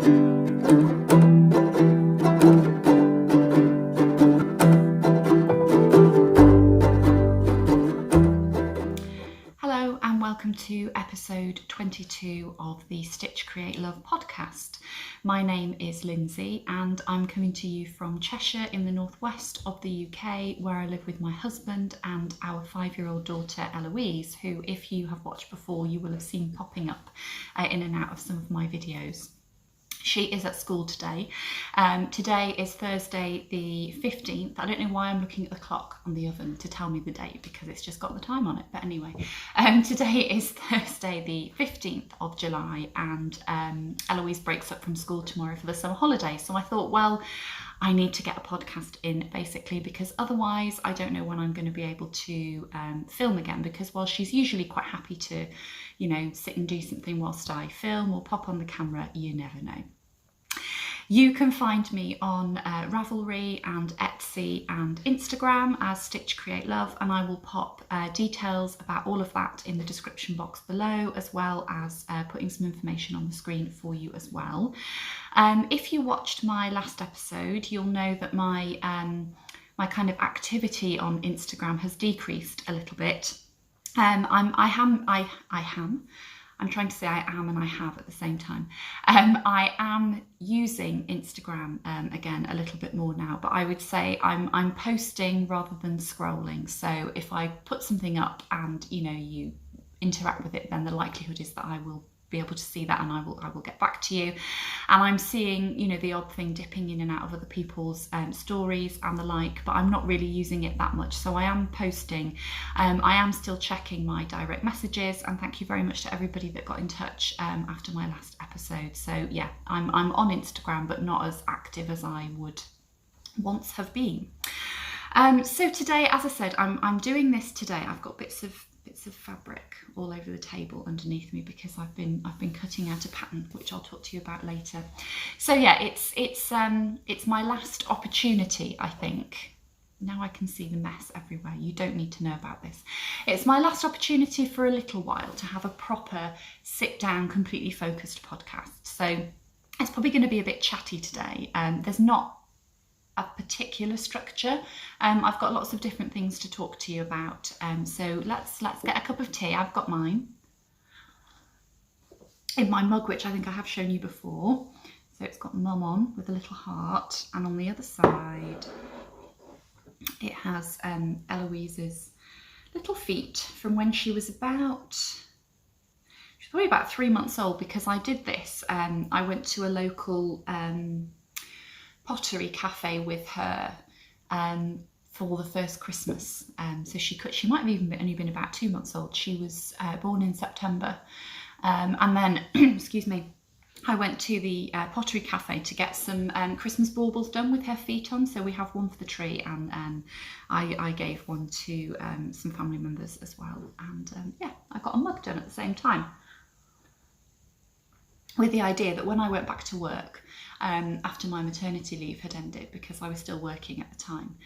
Hello and welcome to episode 22 of the Stitch Create Love podcast. My name is Lindsay and I'm coming to you from Cheshire in the northwest of the UK, where I live with my husband and our 5-year-old daughter Eloise, who, if you have watched before, you will have seen popping up in and out of some of my videos. She is at school today. Today is Thursday the 15th. I don't know why I'm looking at the clock on the oven to tell me the date, because it's just got the time on it. But anyway, today is Thursday the 15th of July, and Eloise breaks up from school tomorrow for the summer holiday. So I thought, well, I need to get a podcast in, basically, because otherwise I don't know when I'm going to be able to film again, because while she's usually quite happy to, you know, sit and do something whilst I film or pop on the camera, you never know. You can find me on Ravelry and Etsy and Instagram as Stitch Create Love, and I will pop details about all of that in the description box below, as well as putting some information on the screen for you as well. If you watched my last episode, you'll know that my my kind of activity on Instagram has decreased a little bit. I'm trying to say I am and I have at the same time. I am using Instagram again a little bit more now, but I would say I'm posting rather than scrolling. So if I put something up and, you know, you interact with it, then the likelihood is that I will be able to see that and I will get back to you. And I'm seeing, you know, the odd thing dipping in and out of other people's stories and the like, but I'm not really using it that much. So I am posting. I am still checking my direct messages, and thank you very much to everybody that got in touch after my last episode. So yeah, I'm on Instagram, but not as active as I would once have been. So today, as I said, I'm doing this today. I've got bits of fabric all over the table underneath me because I've been cutting out a pattern, which I'll talk to you about later. So yeah, it's my last opportunity, I think. Now I can see the mess everywhere. You don't need to know about this. It's my last opportunity for a little while to have a proper sit down, completely focused podcast. So it's probably going to be a bit chatty today. There's not a particular structure. I've got lots of different things to talk to you about. So let's get a cup of tea. I've got mine in my mug, which I think I have shown you before. So it's got Mum on with a little heart, and on the other side it has Eloise's little feet from when she was she's probably about 3 months old, because I did this. I went to a local pottery cafe with her for the first Christmas. So she might have even only been about 2 months old. She was born in September. And then, excuse me, I went to the pottery cafe to get some Christmas baubles done with her feet on. So we have one for the tree, and I gave one to some family members as well. And yeah, I got a mug done at the same time, with the idea that when I went back to work after my maternity leave had ended, because I was still working at the time,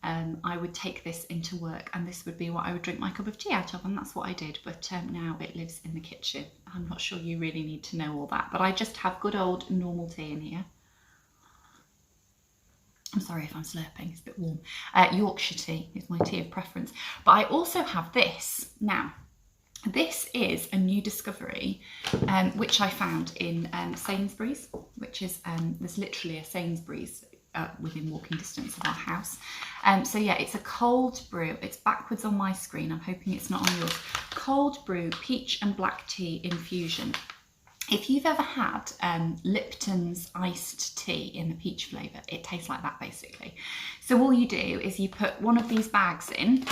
I would take this into work, and this would be what I would drink my cup of tea out of, and that's what I did. But now it lives in the kitchen. I'm not sure you really need to know all that, but I just have good old normal tea in here. I'm sorry if I'm slurping, it's a bit warm. Yorkshire tea is my tea of preference. But I also have this. Now, this is a new discovery, which I found in Sainsbury's, which is, there's literally a Sainsbury's within walking distance of our house. So yeah, it's a cold brew. It's backwards on my screen. I'm hoping it's not on yours. Cold brew peach and black tea infusion. If you've ever had Lipton's iced tea in the peach flavour, it tastes like that basically. So all you do is you put one of these bags in,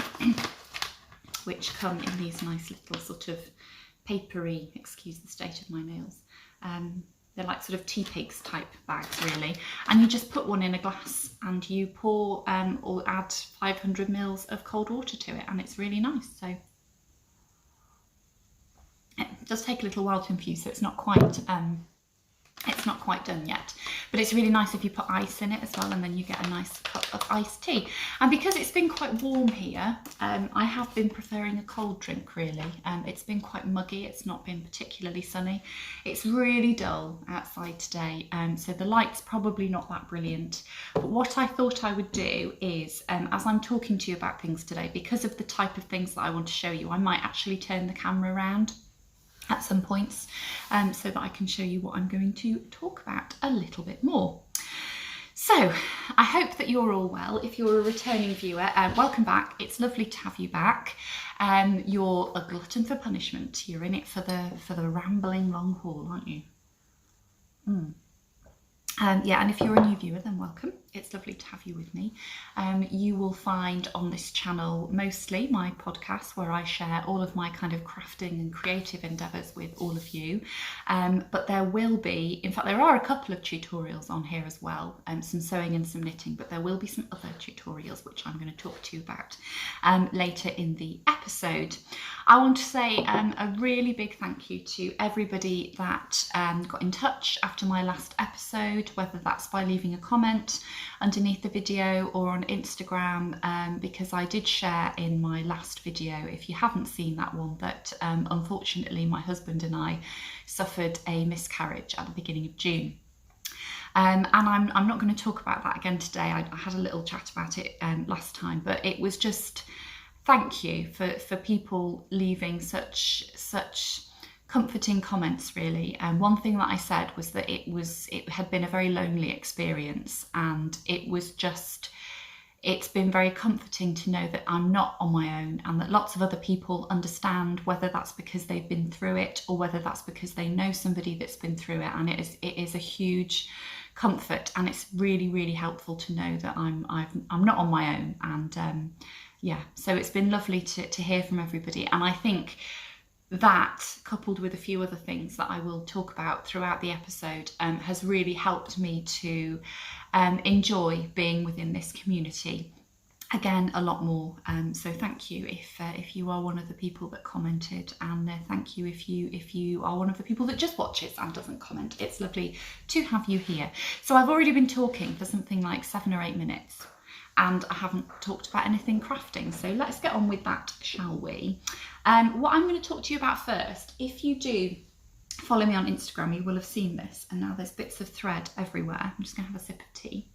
which come in these nice little sort of papery, excuse the state of my nails, they're like sort of tea pigs type bags really, and you just put one in a glass and you pour or add 500 mils of cold water to it, and it's really nice. So it does take a little while to infuse, so it's not quite It's not quite done yet, but it's really nice if you put ice in it as well, and then you get a nice cup of iced tea. And because it's been quite warm here, I have been preferring a cold drink really. It's been quite muggy, it's not been particularly sunny. It's really dull outside today, so the light's probably not that brilliant. But what I thought I would do is, as I'm talking to you about things today, because of the type of things that I want to show you, I might actually turn the camera around at some points, so that I can show you what I'm going to talk about a little bit more. So I hope that you're all well. If you're a returning viewer, welcome back. It's lovely to have you back. You're a glutton for punishment. You're in it for the rambling long haul, aren't you? Yeah, and if you're a new viewer, then welcome. It's lovely to have you with me. You will find on this channel mostly my podcasts where I share all of my kind of crafting and creative endeavours with all of you. But there will be, in fact, there are a couple of tutorials on here as well, some sewing and some knitting, but there will be some other tutorials which I'm going to talk to you about later in the episode. I want to say a really big thank you to everybody that got in touch after my last episode, whether that's by leaving a comment underneath the video or on Instagram, because I did share in my last video, if you haven't seen that one, that unfortunately my husband and I suffered a miscarriage at the beginning of June. And I'm not going to talk about that again today. I had a little chat about it last time, but it was just thank you for people leaving such comforting comments, really. And one thing that I said was that it had been a very lonely experience, and it's been very comforting to know that I'm not on my own, and that lots of other people understand, whether that's because they've been through it or whether that's because they know somebody that's been through it. And it is a huge comfort, and it's really, really helpful to know that I'm not on my own. And yeah, so it's been lovely to hear from everybody. And I think that, coupled with a few other things that I will talk about throughout the episode, has really helped me to enjoy being within this community again a lot more. So thank you if you are one of the people that commented, and thank you if you are one of the people that just watches and doesn't comment. It's lovely to have you here. So I've already been talking for something like 7 or 8 minutes, and I haven't talked about anything crafting, so let's get on with that, shall we? What I'm going to talk to you about first, if you do follow me on Instagram, you will have seen this, and now there's bits of thread everywhere. I'm just going to have a sip of tea.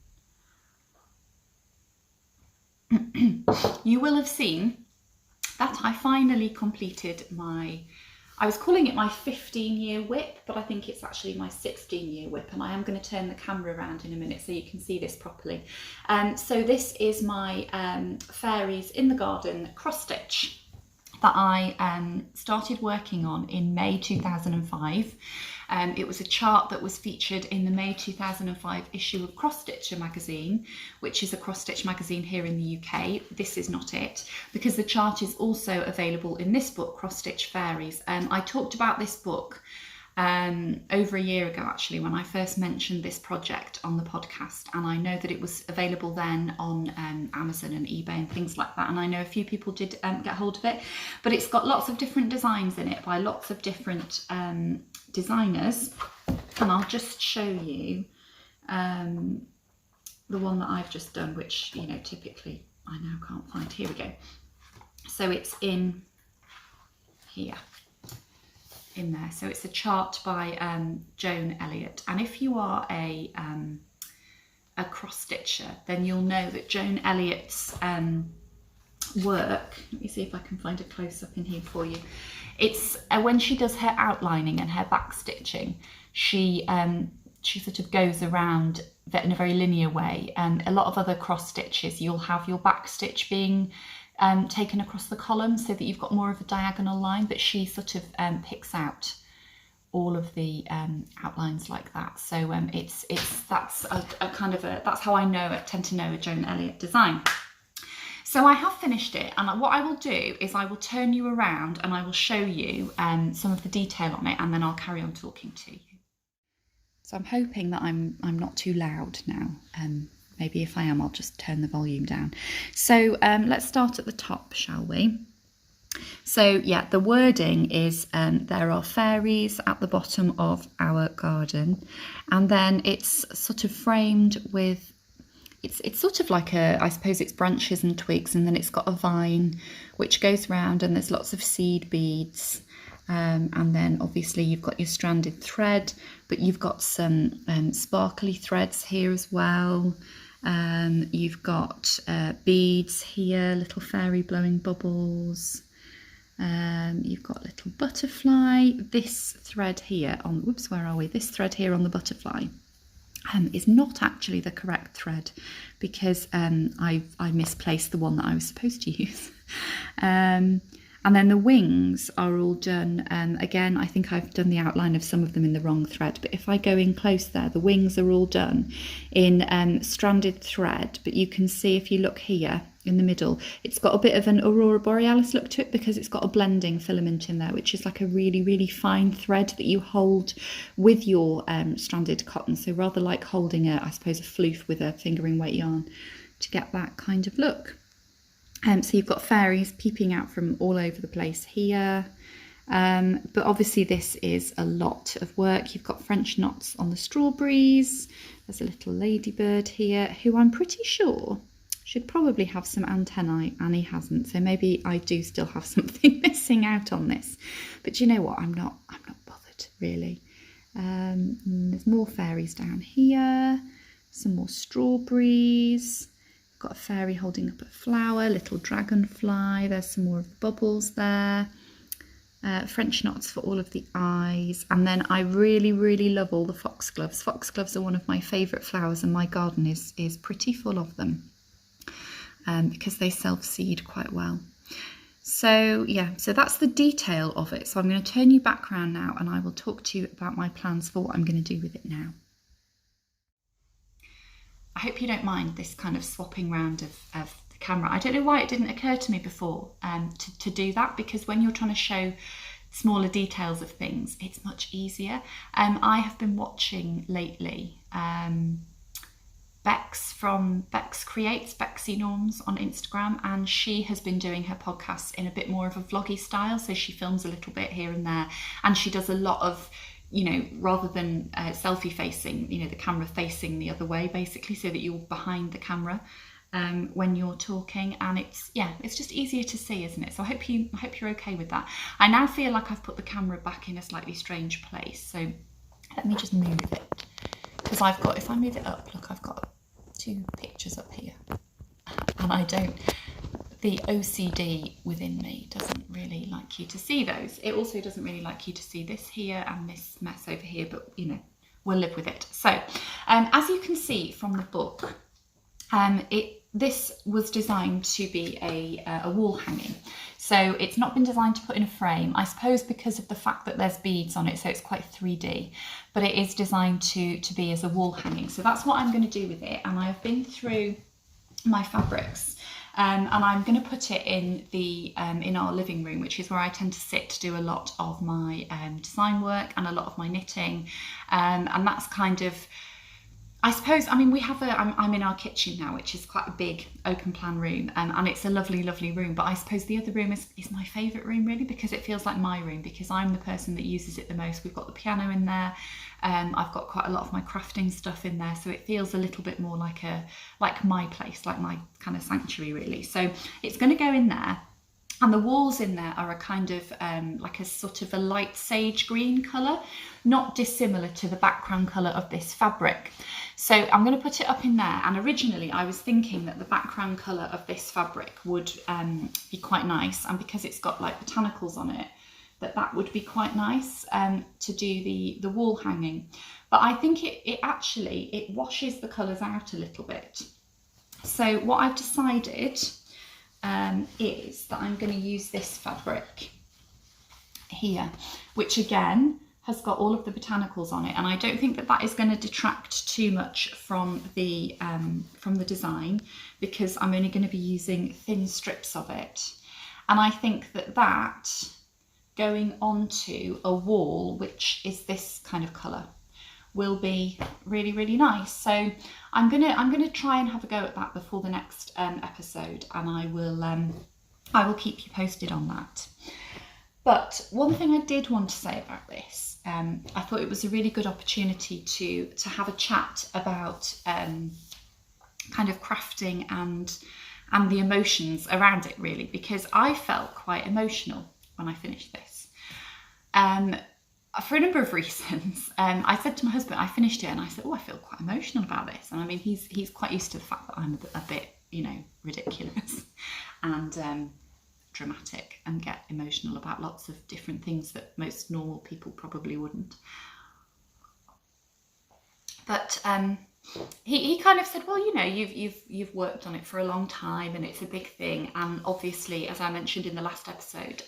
You will have seen that I finally completed I was calling it my 15-year whip, but I think it's actually my 16-year whip, and I am going to turn the camera around in a minute so you can see this properly. So this is my Fairies in the Garden cross stitch that I started working on in May 2005. It was a chart that was featured in the May 2005 issue of Cross Stitcher magazine, which is a cross stitch magazine here in the UK. This is not it, because the chart is also available in this book, Cross Stitch Fairies. I talked about this book over a year ago, actually, when I first mentioned this project on the podcast, and I know that it was available then on Amazon and eBay and things like that, and I know a few people did get hold of it, but it's got lots of different designs in it by lots of different designers, and I'll just show you the one that I've just done, which, you know, typically I now can't find. Here we go. So it's in here, in there. So it's a chart by Joan Elliott, and if you are a cross stitcher, then you'll know that Joan Elliott's work, let me see if I can find a close-up in here for you. It's when she does her outlining and her back stitching, she sort of goes around in a very linear way. A lot of other cross stitches, you'll have your back stitch being taken across the column so that you've got more of a diagonal line, but she sort of picks out all of the outlines like that. So that's a kind of that's how I tend to know a Joan Elliott design. So I have finished it, and what I will do is I will turn you around and I will show you some of the detail on it, and then I'll carry on talking to you. So I'm hoping that I'm not too loud now. Maybe if I am, I'll just turn the volume down. So let's start at the top, shall we? So yeah, the wording is there are fairies at the bottom of our garden, and then it's sort of framed with, it's sort of like I suppose it's branches and twigs, and then it's got a vine which goes round, and there's lots of seed beads, and then obviously you've got your stranded thread, but you've got some sparkly threads here as well. You've got beads here, little fairy blowing bubbles. You've got a little butterfly. This thread here on, whoops, where are we? This thread here on the butterfly is not actually the correct thread, because I misplaced the one that I was supposed to use. And then the wings are all done. Again, I think I've done the outline of some of them in the wrong thread, but if I go in close there, the wings are all done in stranded thread. But you can see, if you look here in the middle, it's got a bit of an aurora borealis look to it, because it's got a blending filament in there, which is like a really, really fine thread that you hold with your stranded cotton. So rather like holding I suppose, a floof with a fingering weight yarn to get that kind of look. So you've got fairies peeping out from all over the place here. But obviously this is a lot of work. You've got French knots on the strawberries. There's a little ladybird here who I'm pretty sure should probably have some antennae, and he hasn't. So maybe I do still have something missing out on this. But you know what? I'm not bothered really. There's more fairies down here. Some more strawberries. Got a fairy holding up a flower, little dragonfly. There's some more of the bubbles there. French knots for all of the eyes. And then I really, really love all the foxgloves. Foxgloves are one of my favourite flowers, and my garden is pretty full of them because they self-seed quite well. So yeah, so that's the detail of it. So I'm going to turn you back around now, and I will talk to you about my plans for what I'm going to do with it now. I hope you don't mind this kind of swapping round of the camera. I don't know why it didn't occur to me before to do that, because when you're trying to show smaller details of things, it's much easier. I have been watching lately Bex from Bex Creates, Bexy Norms on Instagram, and she has been doing her podcasts in a bit more of a vloggy style. So she films a little bit here and there, and she does a lot of, you know, rather than selfie facing, you know, the camera facing the other way basically, so that you're behind the camera when you're talking, and it's just easier to see, isn't it? So I hope you're okay with that. I now feel like I've put the camera back in a slightly strange place, so let me just move it, because I've got, if I move it up, look, I've got 2 pictures up here, and the OCD within me doesn't really like you to see those. It also doesn't really like you to see this here and this mess over here, but you know, we'll live with it. So as you can see from the book, this was designed to be a wall hanging. So it's not been designed to put in a frame, I suppose because of the fact that there's beads on it, so it's quite 3D, but it is designed to be as a wall hanging. So that's what I'm going to do with it, and I've been through my fabrics. And I'm going to put it in in our living room, which is where I tend to sit to do a lot of my design work and a lot of my knitting, and that's kind of, I suppose, I mean, we have I'm in our kitchen now, which is quite a big open plan room, and it's a lovely, lovely room. But I suppose the other room is my favourite room, really, because it feels like my room, because I'm the person that uses it the most. We've got the piano in there. I've got quite a lot of my crafting stuff in there, so it feels a little bit more like my place, like my kind of sanctuary, really. So it's going to go in there. And the walls in there are a kind of like a sort of a light sage green colour, not dissimilar to the background colour of this fabric. So I'm going to put it up in there, and originally I was thinking that the background colour of this fabric would be quite nice, and because it's got like botanicals on it, that would be quite nice to do the wall hanging. But I think it actually washes the colours out a little bit. So what I've decided is that I'm going to use this fabric here, which again has got all of the botanicals on it, and I don't think that is going to detract too much from the design, because I'm only going to be using thin strips of it. And I think that going onto a wall which is this kind of colour will be really, really nice. So I'm gonna try and have a go at that before the next episode, and I will I will keep you posted on that. But one thing I did want to say about this, I thought it was a really good opportunity to have a chat about kind of crafting and the emotions around it, really, because I felt quite emotional when I finished this. For a number of reasons. I said to my husband, I finished it and I said, oh, I feel quite emotional about this. And I mean, he's quite used to the fact that I'm a bit, ridiculous and dramatic and get emotional about lots of different things that most normal people probably wouldn't. But he kind of said, well, you've worked on it for a long time and it's a big thing. And obviously, as I mentioned in the last episode,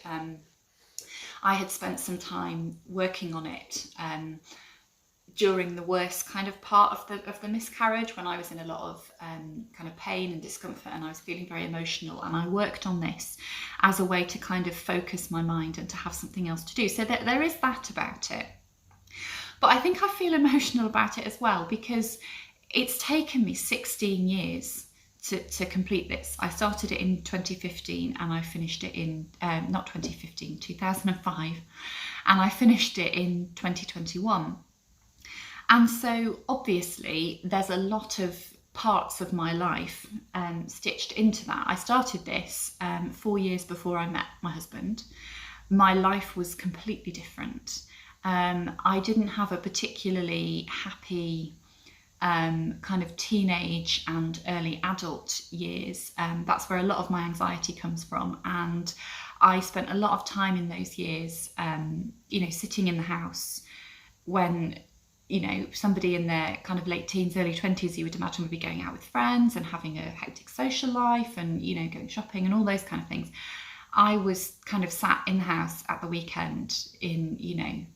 I had spent some time working on it during the worst kind of part of the miscarriage, when I was in a lot of kind of pain and discomfort, and I was feeling very emotional, and I worked on this as a way to kind of focus my mind and to have something else to do. So there is that about it. But I think I feel emotional about it as well, because it's taken me 16 years to complete this. I started it in 2015 and I finished it in, 2005, and I finished it in 2021. And so obviously there's a lot of parts of my life stitched into that. I started this 4 years before I met my husband. My life was completely different. I didn't have a particularly happy kind of teenage and early adult years. That's where a lot of my anxiety comes from. And I spent a lot of time in those years, sitting in the house when, somebody in their kind of late teens, early 20s, you would imagine would be going out with friends and having a hectic social life and, going shopping and all those kind of things. I was kind of sat in the house at the weekend in,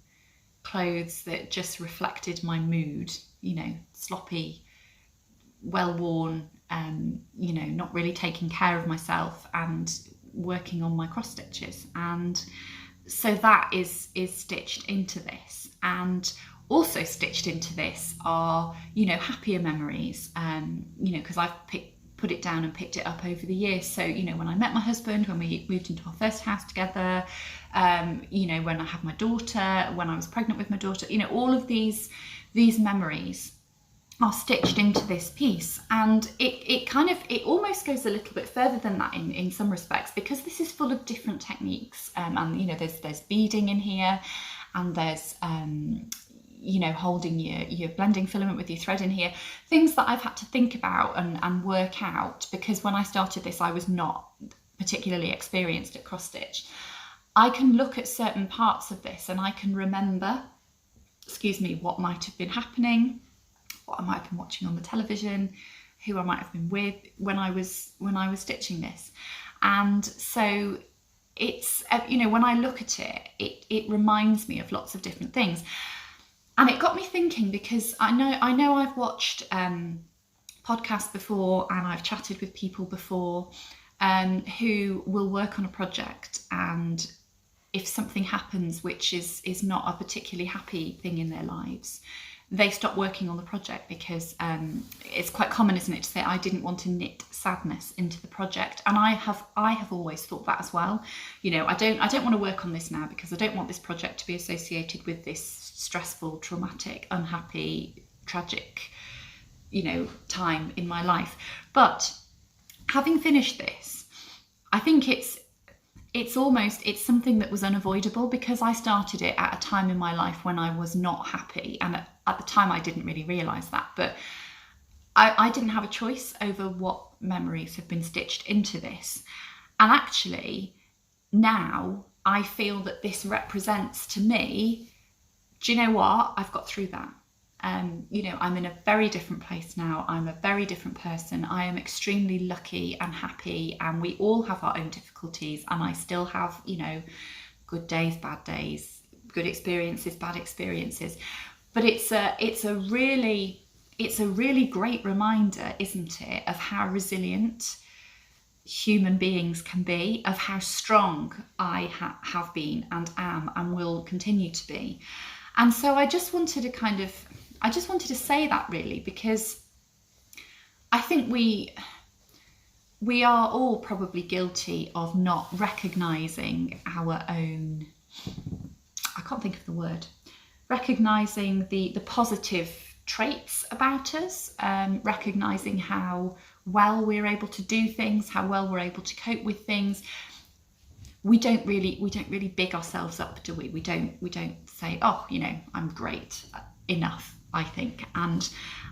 clothes that just reflected my mood, sloppy, well-worn, not really taking care of myself and working on my cross stitches. And so that is stitched into this. And also stitched into this are, happier memories, because I've put it down and picked it up over the years. So, when I met my husband, when we moved into our first house together, when I had my daughter, when I was pregnant with my daughter, all of these memories are stitched into this piece. And it almost goes a little bit further than that in some respects, because this is full of different techniques. And, there's beading in here, and there's, holding your blending filament with your thread in here, things that I've had to think about and work out, because when I started this, I was not particularly experienced at cross stitch. I can look at certain parts of this and I can remember, what might have been happening, what I might have been watching on the television, who I might have been with when I was stitching this. And so it's, when I look at it, it reminds me of lots of different things. And it got me thinking, because I know I've watched podcasts before and I've chatted with people before who will work on a project, and if something happens which is not a particularly happy thing in their lives, they stop working on the project, because it's quite common, isn't it, to say, I didn't want to knit sadness into the project. And I have always thought that as well. I don't want to work on this now because I don't want this project to be associated with this stressful, traumatic, unhappy, tragic, time in my life. But having finished this, I think it's something that was unavoidable, because I started it at a time in my life when I was not happy. And at the time I didn't really realise that, but I didn't have a choice over what memories have been stitched into this. And actually now I feel that this represents to me, do you know what? I've got through that. I'm in a very different place now. I'm a very different person. I am extremely lucky and happy, and we all have our own difficulties, and I still have, good days, bad days, good experiences, bad experiences. But it's a really great reminder, isn't it, of how resilient human beings can be, of how strong I have been and am and will continue to be. And so I just wanted to say that, really, because I think we we are all probably guilty of not recognising our own, I can't think of the word, recognising the positive traits about us, recognising how well we're able to do things, how well we're able to cope with things. We don't really big ourselves up, do we? We don't say, oh, you know, I'm great enough, I think. And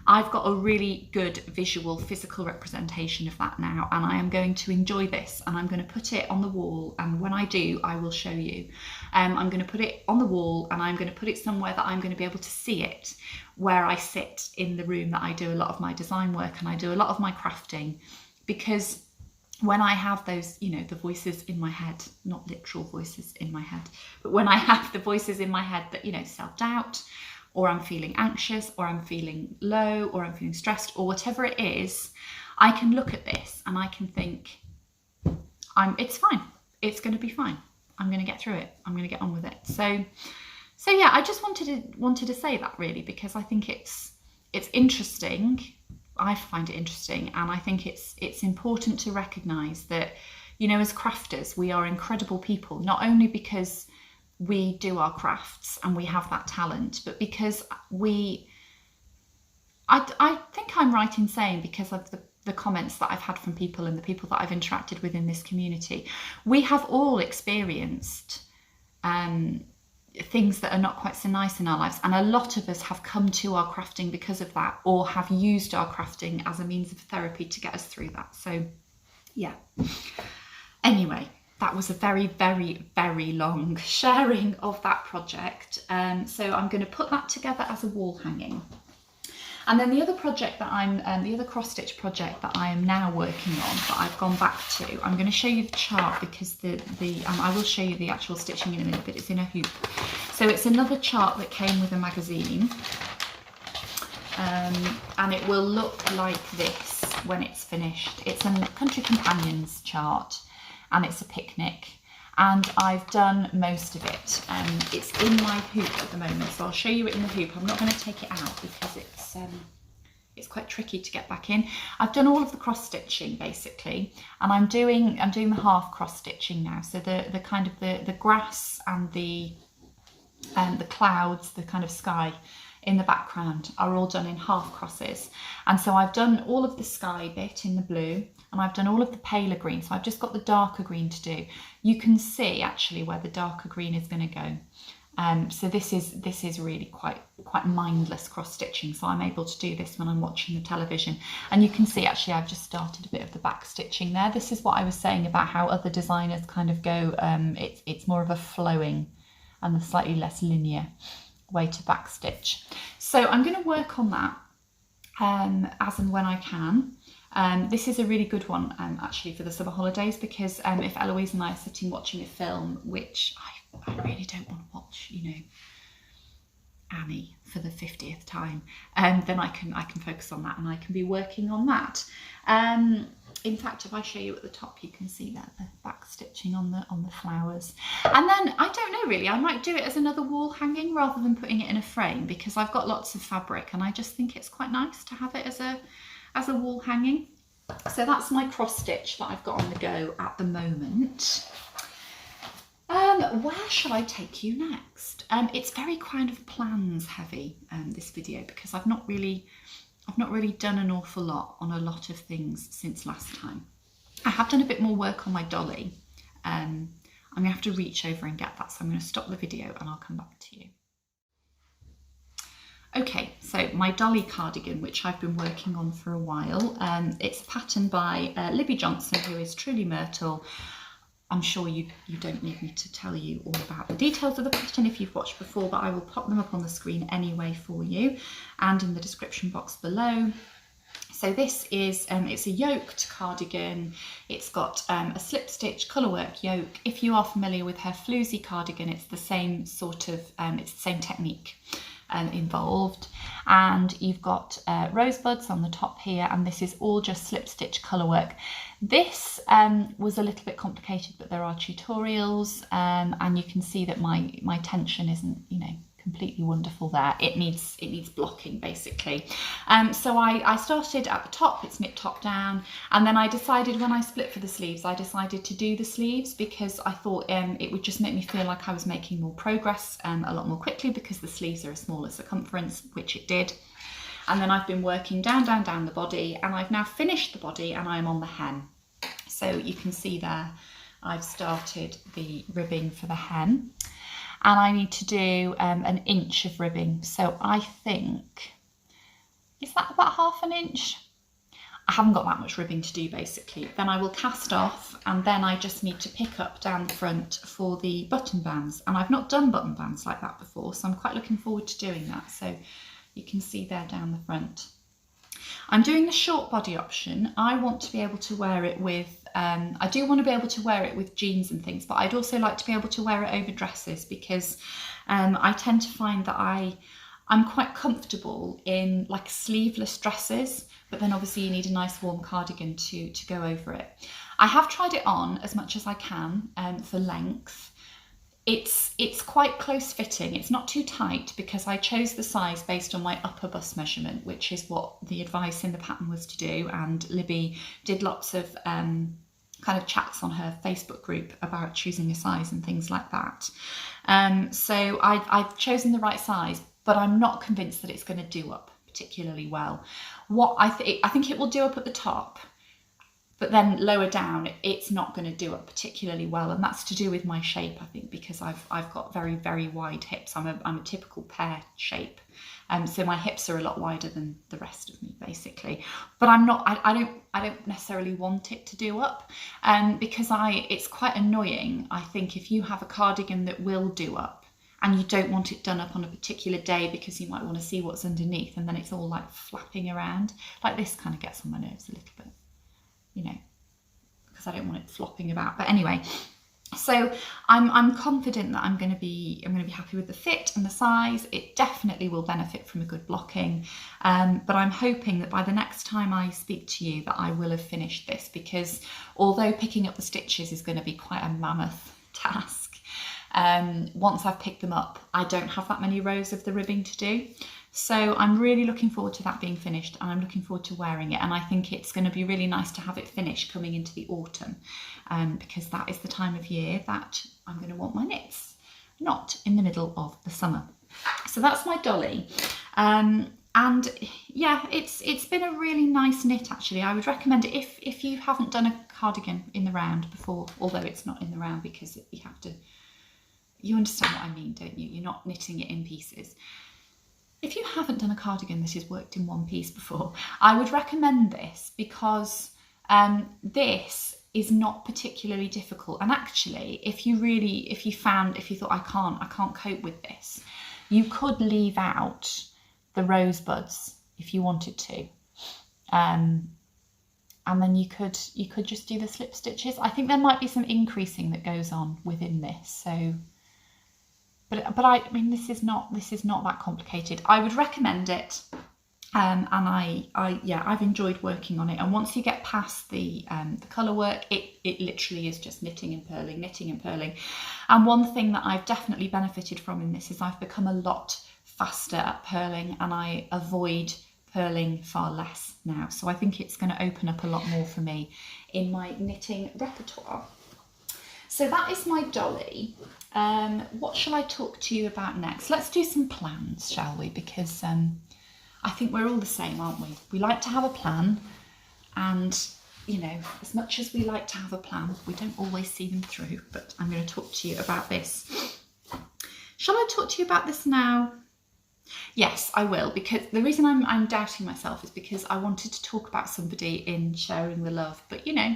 I've got a really good visual, physical representation of that now, and I am going to enjoy this, and I'm going to put it on the wall, and when I do, I will show you. I'm going to put it on the wall, and I'm going to put it somewhere that I'm going to be able to see it, where I sit in the room that I do a lot of my design work and I do a lot of my crafting, because when I have those, you know, the voices in my head, not literal voices in my head, but when I have the voices in my head that, you know, self-doubt, or I'm feeling anxious, or I'm feeling low, or I'm feeling stressed, or whatever it is, I can look at this and I can think, it's fine. It's going to be fine. I'm going to get through it. I'm going to get on with it. So yeah, I just wanted to say that, really, because I think it's interesting. I find it interesting, and I think it's important to recognise that, you know, as crafters, we are incredible people, not only because we do our crafts and we have that talent, but because I think I'm right in saying, because of the comments that I've had from people and the people that I've interacted with in this community, we have all experienced things that are not quite so nice in our lives, and a lot of us have come to our crafting because of that, or have used our crafting as a means of therapy to get us through that. So yeah, anyway, that was a very, very, very long sharing of that project. So I'm going to put that together as a wall hanging. And then the other project that the other cross stitch project that I am now working on, that I've gone back to, I'm going to show you the chart, because I will show you the actual stitching in a minute, but it's in a hoop. So it's another chart that came with a magazine, and it will look like this when it's finished. It's a Country Companions chart, and it's a picnic, and I've done most of it. It's in my hoop at the moment, so I'll show you it in the hoop. I'm not going to take it out because it's quite tricky to get back in. I've done all of the cross stitching basically, and I'm doing the half cross stitching now. So the kind of the grass and the clouds, the kind of sky in the background are all done in half crosses. And so I've done all of the sky bit in the blue, and I've done all of the paler green, so I've just got the darker green to do. You can see actually where the darker green is going to go. So this is really quite mindless cross stitching, so I'm able to do this when I'm watching the television. And you can see actually I've just started a bit of the back stitching there. This is what I was saying about how other designers kind of go, it's more of a flowing and a slightly less linear way to back stitch. So I'm going to work on that as and when I can. This is a really good one actually for the summer holidays, because if Eloise and I are sitting watching a film, which I really don't want to watch, you know, Annie for the 50th time, then I can focus on that, and I can be working on that. In fact, if I show you at the top, you can see that the back stitching on the flowers. And then I don't know really, I might do it as another wall hanging rather than putting it in a frame, because I've got lots of fabric and I just think it's quite nice to have it as a wall hanging. So that's my cross stitch that I've got on the go at the moment. Where shall I take you next? It's very kind of plans heavy, this video, because I've not really done an awful lot on a lot of things since last time. I have done a bit more work on my dolly. I'm gonna have to reach over and get that, so I'm gonna stop the video and I'll come back to you. Okay, so my Dolly cardigan, which I've been working on for a while, it's patterned by Libby Johnson, who is truly Myrtle. I'm sure you don't need me to tell you all about the details of the pattern if you've watched before, but I will pop them up on the screen anyway for you and in the description box below. So this is, it's a yoked cardigan. It's got a slip stitch colourwork yoke. If you are familiar with her Floozy cardigan, it's the same sort of, it's the same technique involved. And you've got rosebuds on the top here, and this is all just slip stitch colourwork. This was a little bit complicated, but there are tutorials, and you can see that my tension isn't, you know, completely wonderful there. It needs blocking basically. So I started at the top, it's knit top down, and then I decided when I split for the sleeves, I decided to do the sleeves because I thought it would just make me feel like I was making more progress a lot more quickly, because the sleeves are a smaller circumference, which it did. And then I've been working down the body, and I've now finished the body and I'm on the hem. So you can see there, I've started the ribbing for the hem, and I need to do an inch of ribbing. So I think, is that about half an inch? I haven't got that much ribbing to do basically. Then I will cast off, and then I just need to pick up down the front for the button bands. And I've not done button bands like that before, so I'm quite looking forward to doing that. So you can see there down the front. I'm doing the short body option. I want to be able to wear it with, I do want to be able to wear it with jeans and things, but I'd also like to be able to wear it over dresses, because I tend to find that I'm quite comfortable in like sleeveless dresses, but then obviously you need a nice warm cardigan to go over it. I have tried it on as much as I can for length. It's quite close fitting. It's not too tight because I chose the size based on my upper bust measurement, which is what the advice in the pattern was to do. And Libby did lots of kind of chats on her Facebook group about choosing a size and things like that. So I've chosen the right size, but I'm not convinced that it's going to do up particularly well. What I think it will do up at the top, but then lower down, it's not going to do it particularly well, and that's to do with my shape, I think, because I've got very, very wide hips. I'm a typical pear shape, so my hips are a lot wider than the rest of me, basically. But I don't necessarily want it to do up, because it's quite annoying, I think, if you have a cardigan that will do up, and you don't want it done up on a particular day because you might want to see what's underneath, and then it's all like flapping around. Like this kind of gets on my nerves a little bit, you know, because I don't want it flopping about. But anyway, so I'm confident that I'm going to be happy with the fit and the size. It definitely will benefit from a good blocking, but I'm hoping that by the next time I speak to you that I will have finished this, because although picking up the stitches is going to be quite a mammoth task, once I've picked them up, I don't have that many rows of the ribbing to do. So I'm really looking forward to that being finished, and I'm looking forward to wearing it. And I think it's going to be really nice to have it finished coming into the autumn, because that is the time of year that I'm going to want my knits, not in the middle of the summer. So that's my Dolly. And yeah, it's been a really nice knit actually. I would recommend it if you haven't done a cardigan in the round before, although it's not in the round because you understand what I mean, don't you? You're not knitting it in pieces. If you haven't done a cardigan that is worked in one piece before, I would recommend this, because this is not particularly difficult. And actually, if you thought I can't cope with this, you could leave out the rosebuds if you wanted to. And then you could just do the slip stitches. I think there might be some increasing that goes on within this. So But I mean, this is not that complicated. I would recommend it, and I've enjoyed working on it. And once you get past the colour work, it literally is just knitting and purling. And one thing that I've definitely benefited from in this is I've become a lot faster at purling, and I avoid purling far less now. So I think it's going to open up a lot more for me in my knitting repertoire. So that is my Dolly. What shall I talk to you about next? Let's do some plans, shall we? Because I think we're all the same, aren't we? We like to have a plan, and you know, as much as we like to have a plan, we don't always see them through. But I'm going to talk to you about this. Shall I talk to you about this now? Yes, I will, because the reason I'm doubting myself is because I wanted to talk about somebody in Sharing the Love, but you know,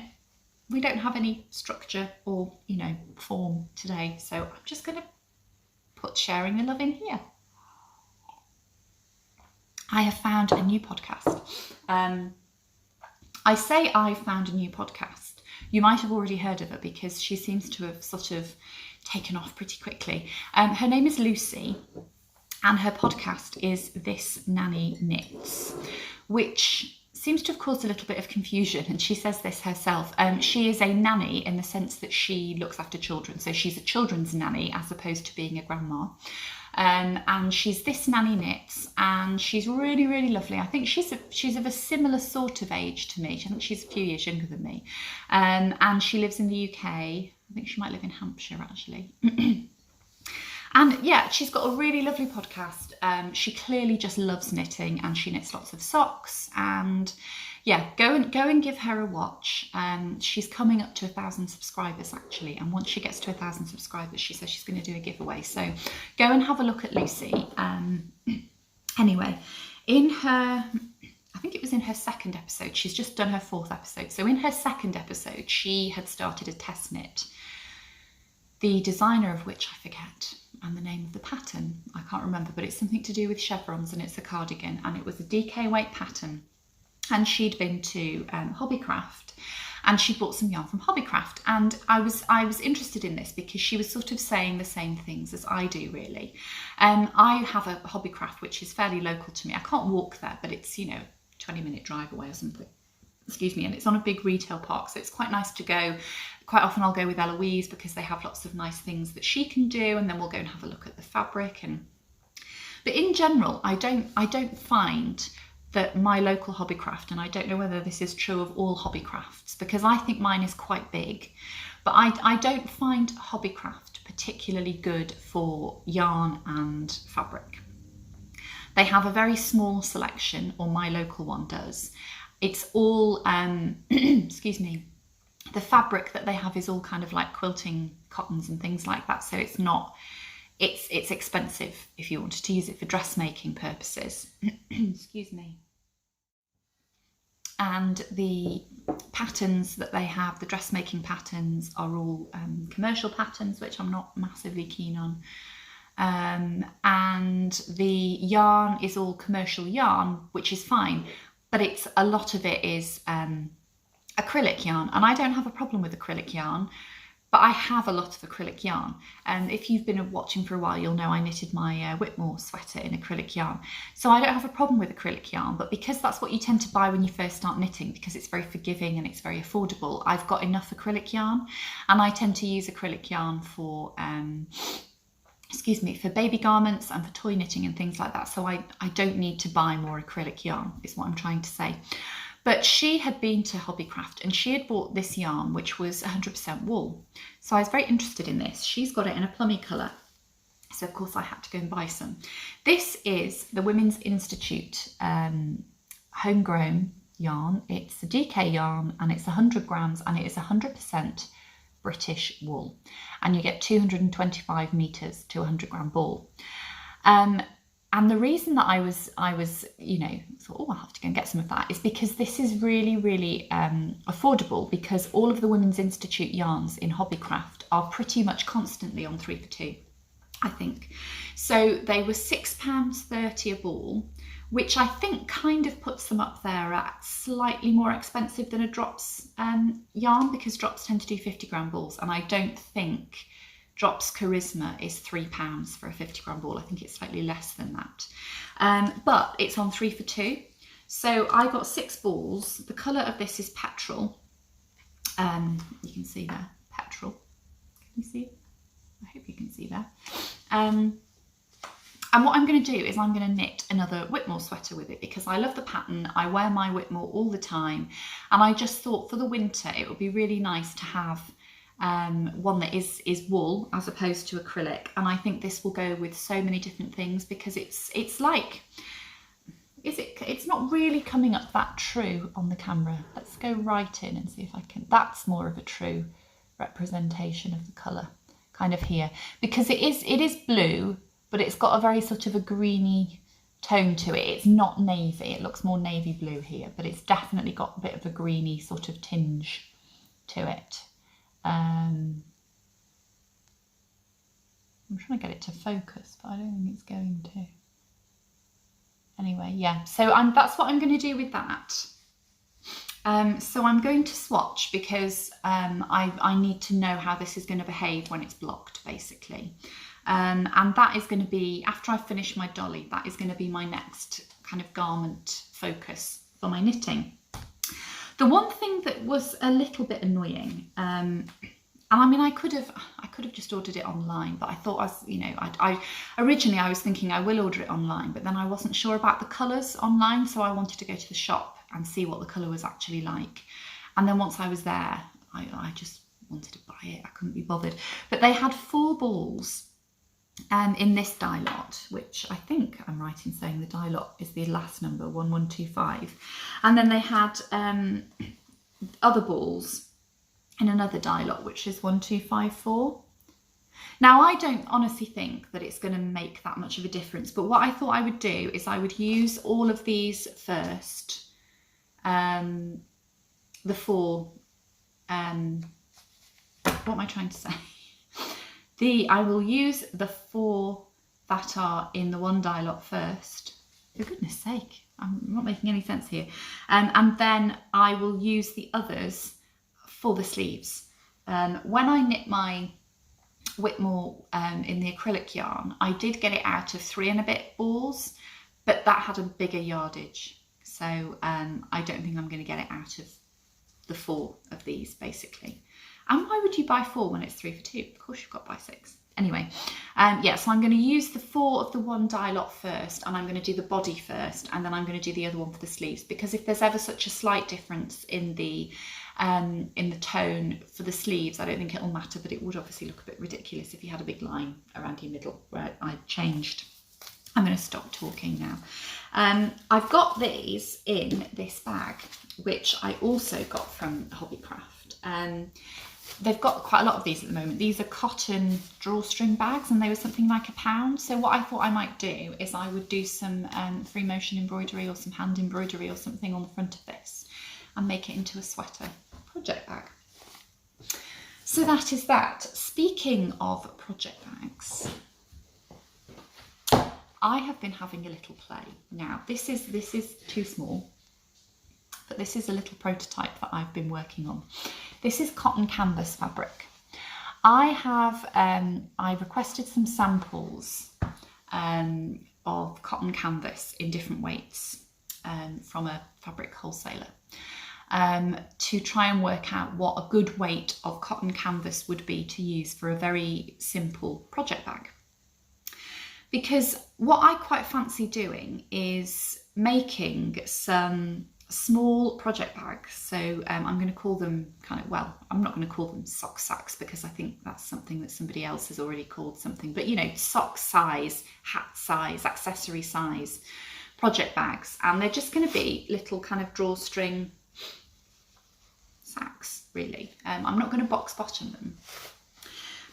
we don't have any structure or, you know, form today, so I'm just going to put Sharing the Love in here. I have found a new podcast. I say I found a new podcast. You might have already heard of her because she seems to have sort of taken off pretty quickly. Her name is Lucy, and her podcast is This Nanny Knits, which seems to have caused a little bit of confusion, and she says this herself. She is a nanny in the sense that she looks after children, so she's a children's nanny as opposed to being a grandma. and she's This Nanny Knits, and she's really, really lovely. I think she's of a similar sort of age to me. I think she's a few years younger than me, and she lives in the UK. I think she might live in Hampshire actually. And yeah, she's got a really lovely podcast. She clearly just loves knitting, and she knits lots of socks. And yeah, go and give her a watch. She's coming up to 1,000 subscribers actually, and once she gets to 1,000 subscribers, she says she's going to do a giveaway. So go and have a look at Lucy. Anyway, I think it was in her second episode. She's just done her 4th episode. So in her second episode, she had started a test knit, the designer of which I forget, and the name of the pattern I can't remember, but it's something to do with chevrons, and it's a cardigan, and it was a DK weight pattern. And she'd been to Hobbycraft, and she bought some yarn from Hobbycraft, and I was interested in this because she was sort of saying the same things as I do really. I have a Hobbycraft which is fairly local to me. I can't walk there, but it's 20-minute drive away or something. Excuse me, and it's on a big retail park, so it's quite nice to go. Quite often I'll go with Eloise because they have lots of nice things that she can do, and then we'll go and have a look at the fabric. But in general, I don't find that my local Hobbycraft, and I don't know whether this is true of all Hobbycrafts because I think mine is quite big, but I don't find Hobbycraft particularly good for yarn and fabric. They have a very small selection, or my local one does. It's all, excuse me, the fabric that they have is all kind of like quilting cottons and things like that. So it's not, it's expensive if you wanted to use it for dressmaking purposes. Excuse me. And the patterns that they have, the dressmaking patterns, are all commercial patterns, which I'm not massively keen on. And the yarn is all commercial yarn, which is fine, but a lot of it is acrylic yarn, and I don't have a problem with acrylic yarn, but I have a lot of acrylic yarn. And if you've been watching for a while, you'll know I knitted my Whitmore sweater in acrylic yarn. So I don't have a problem with acrylic yarn, but because that's what you tend to buy when you first start knitting, because it's very forgiving and it's very affordable, I've got enough acrylic yarn, and I tend to use acrylic yarn for for baby garments and for toy knitting and things like that. So I don't need to buy more acrylic yarn, is what I'm trying to say. But she had been to Hobbycraft, and she had bought this yarn, which was 100% wool. So I was very interested in this. She's got it in a plummy colour. So of course I had to go and buy some. This is the Women's Institute homegrown yarn. It's a DK yarn, and it's 100 grams, and it is 100% British wool. And you get 225 metres to a 100 gram ball. And the reason that I was, thought, oh, I'll have to go and get some of that, is because this is really, really affordable, because all of the Women's Institute yarns in Hobbycraft are pretty much constantly on 3 for 2, I think. So they were £6.30 a ball, which I think kind of puts them up there at slightly more expensive than a Drops yarn, because Drops tend to do 50 gram balls, and I don't think Drops Charisma is £3 for a 50 gram ball. I think it's slightly less than that. But it's on 3 for 2. So I got 6 balls. The colour of this is petrol. You can see there, petrol. Can you see it? I hope you can see there. And what I'm going to do is I'm going to knit another Whitmore sweater with it, because I love the pattern. I wear my Whitmore all the time. And I just thought for the winter it would be really nice to have one that is wool as opposed to acrylic, and I think this will go with so many different things, because it's like, it's not really coming up that true on the camera. Let's go right in and see if I can. That's more of a true representation of the colour, kind of here, because it is blue, but it's got a very sort of a greeny tone to it. It's not navy. It looks more navy blue here, but it's definitely got a bit of a greeny sort of tinge to it. I'm trying to get it to focus, but I don't think it's going to. Anyway, yeah, so that's what I'm going to do with that. So I'm going to swatch, because I need to know how this is going to behave when it's blocked, basically. And that is going to be, after I finish my dolly, that is going to be my next kind of garment focus for my knitting. The one thing that was a little bit annoying, And I mean, I could have just ordered it online, but I thought I originally I was thinking I will order it online, but then I wasn't sure about the colours online, so I wanted to go to the shop and see what the colour was actually like. And then once I was there, I just wanted to buy it. I couldn't be bothered. But they had 4 balls in this die lot, which I think I'm right in saying the die lot is the last number, 1125. And then they had other balls in another die lot, which is 1254. Now, I don't honestly think that it's going to make that much of a difference, but what I thought I would do is I would use all of these first, the 4, what am I trying to say? I will use the 4 that are in the one die lot first. For goodness sake, I'm not making any sense here. And then I will use the others for the sleeves. When I knit my Whitmore in the acrylic yarn, I did get it out of 3 and a bit balls, but that had a bigger yardage. So I don't think I'm going to get it out of the 4 of these, basically. And why would you buy 4 when it's 3 for 2? Of course you've got to buy 6. Anyway, yeah, so I'm going to use the 4 of the one die lot first, and I'm going to do the body first, and then I'm going to do the other one for the sleeves, because if there's ever such a slight difference in the tone for the sleeves, I don't think it'll matter, but it would obviously look a bit ridiculous if you had a big line around your middle where I changed. I'm going to stop talking now. I've got these in this bag, which I also got from Hobbycraft. They've got quite a lot of these at the moment. These are cotton drawstring bags, and they were something like £1. So what I thought I might do is I would do some free motion embroidery or some hand embroidery or something on the front of this and make it into a sweater project bag. So that is that. Speaking of project bags, I have been having a little play. Now, this is too small, but this is a little prototype that I've been working on. This is cotton canvas fabric. I requested some samples of cotton canvas in different weights from a fabric wholesaler to try and work out what a good weight of cotton canvas would be to use for a very simple project bag. Because what I quite fancy doing is making some small project bags. So I'm going to call them I'm not going to call them sock sacks, because I think that's something that somebody else has already called something, but sock size, hat size, accessory size project bags. And they're just going to be little kind of drawstring sacks, really. I'm not going to box bottom them,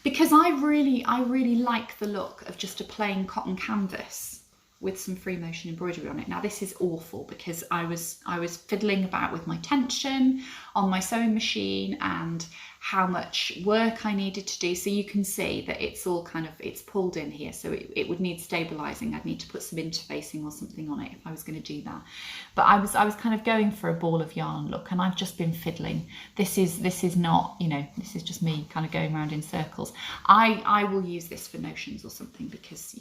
because I really like the look of just a plain cotton canvas with some free motion embroidery on it. Now, this is awful because I was fiddling about with my tension on my sewing machine and how much work I needed to do. So you can see that it's all it's pulled in here, so it would need stabilizing. I'd need to put some interfacing or something on it if I was going to do that. But I was kind of going for a ball of yarn look, and I've just been fiddling. This is not, this is just me kind of going around in circles. I will use this for notions or something, because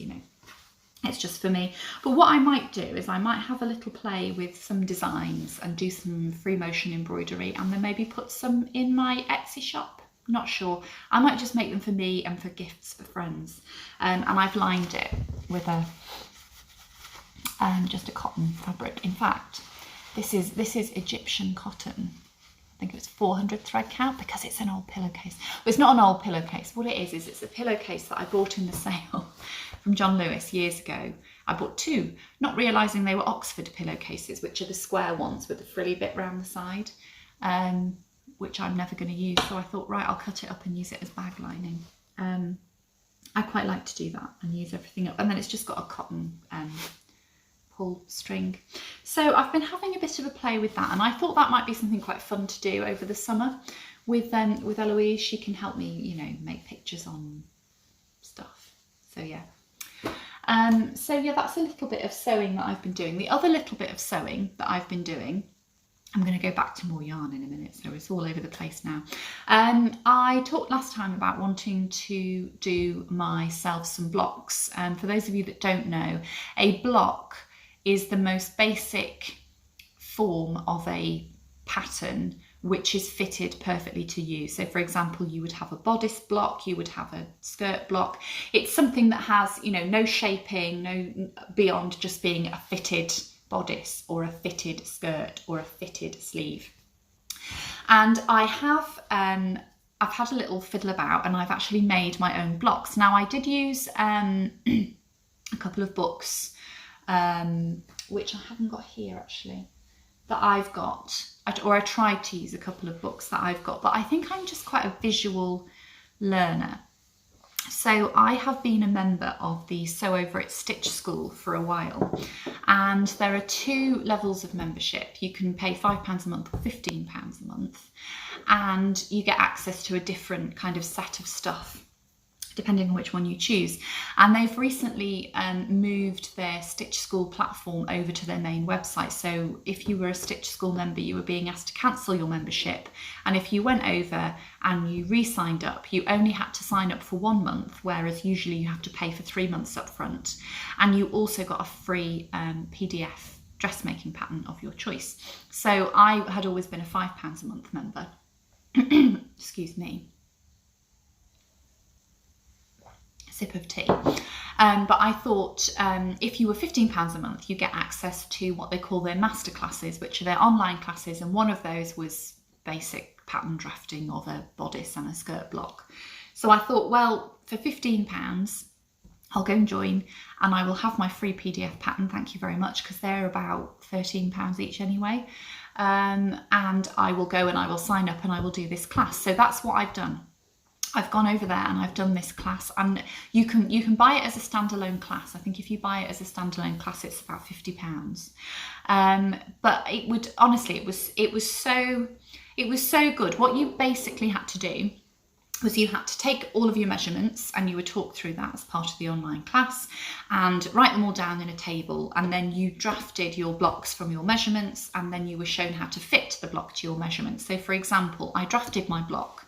it's just for me. But what I might do is I might have a little play with some designs and do some free motion embroidery, and then maybe put some in my Etsy shop. Not sure. I might just make them for me and for gifts for friends. And I've lined it with just a cotton fabric. In fact, this is Egyptian cotton. I think it's 400 thread count, because it's an old pillowcase. Well, it's not an old pillowcase. What it is it's a pillowcase that I bought in the sale from John Lewis years ago. I bought 2, not realising they were Oxford pillowcases, which are the square ones with the frilly bit round the side, which I'm never going to use. So I thought, right, I'll cut it up and use it as bag lining. I quite like to do that and use everything up. And then it's just got a cotton pull string. So I've been having a bit of a play with that, and I thought that might be something quite fun to do over the summer with Eloise. She can help me, make pictures on stuff. So yeah. So yeah, that's a little bit of sewing that I've been doing. The other little bit of sewing that I've been doing, I'm going to go back to more yarn in a minute, so it's all over the place now. I talked last time about wanting to do myself some blocks. For those of you that don't know, a block is the most basic form of a pattern which is fitted perfectly to you. So for example, you would have a bodice block, you would have a skirt block. It's something that has, you know, no shaping, no beyond just being a fitted bodice or a fitted skirt or a fitted sleeve. And I have, I've had a little fiddle about and I've actually made my own blocks. Now I did use a couple of books, which I haven't got here actually, that I've got, or I tried to use a couple of books that I've got, but I think I'm just quite a visual learner. So I have been a member of the Sew Over It Stitch School for a while, and there are 2 levels of membership. You can pay £5 a month or £15 a month, and you get access to a different kind of set of stuff depending on which one you choose. And they've recently moved their Stitch School platform over to their main website. So if you were a Stitch School member, you were being asked to cancel your membership. And if you went over and you re-signed up, you only had to sign up for 1 month, whereas usually you have to pay for 3 months up front. And you also got a free PDF dressmaking pattern of your choice. So I had always been a £5 a month member. Excuse me. Sip of tea. But I thought if you were £15 a month, you get access to what they call their master classes, which are their online classes, and one of those was basic pattern drafting of a bodice and a skirt block. So I thought, well, for £15 I'll go and join, and I will have my free PDF pattern, thank you very much, because they're about £13 each anyway. And I will go and I will sign up and I will do this class. So that's what I've done. I've gone over there and I've done this class, and you can buy it as a standalone class. I think if you buy it as a standalone class, it's about £50. But it would, honestly, it was so good. What you basically had to do was you had to take all of your measurements, and you would talk through that as part of the online class and write them all down in a table, and then you drafted your blocks from your measurements, and then you were shown how to fit the block to your measurements. So for example, I drafted my block,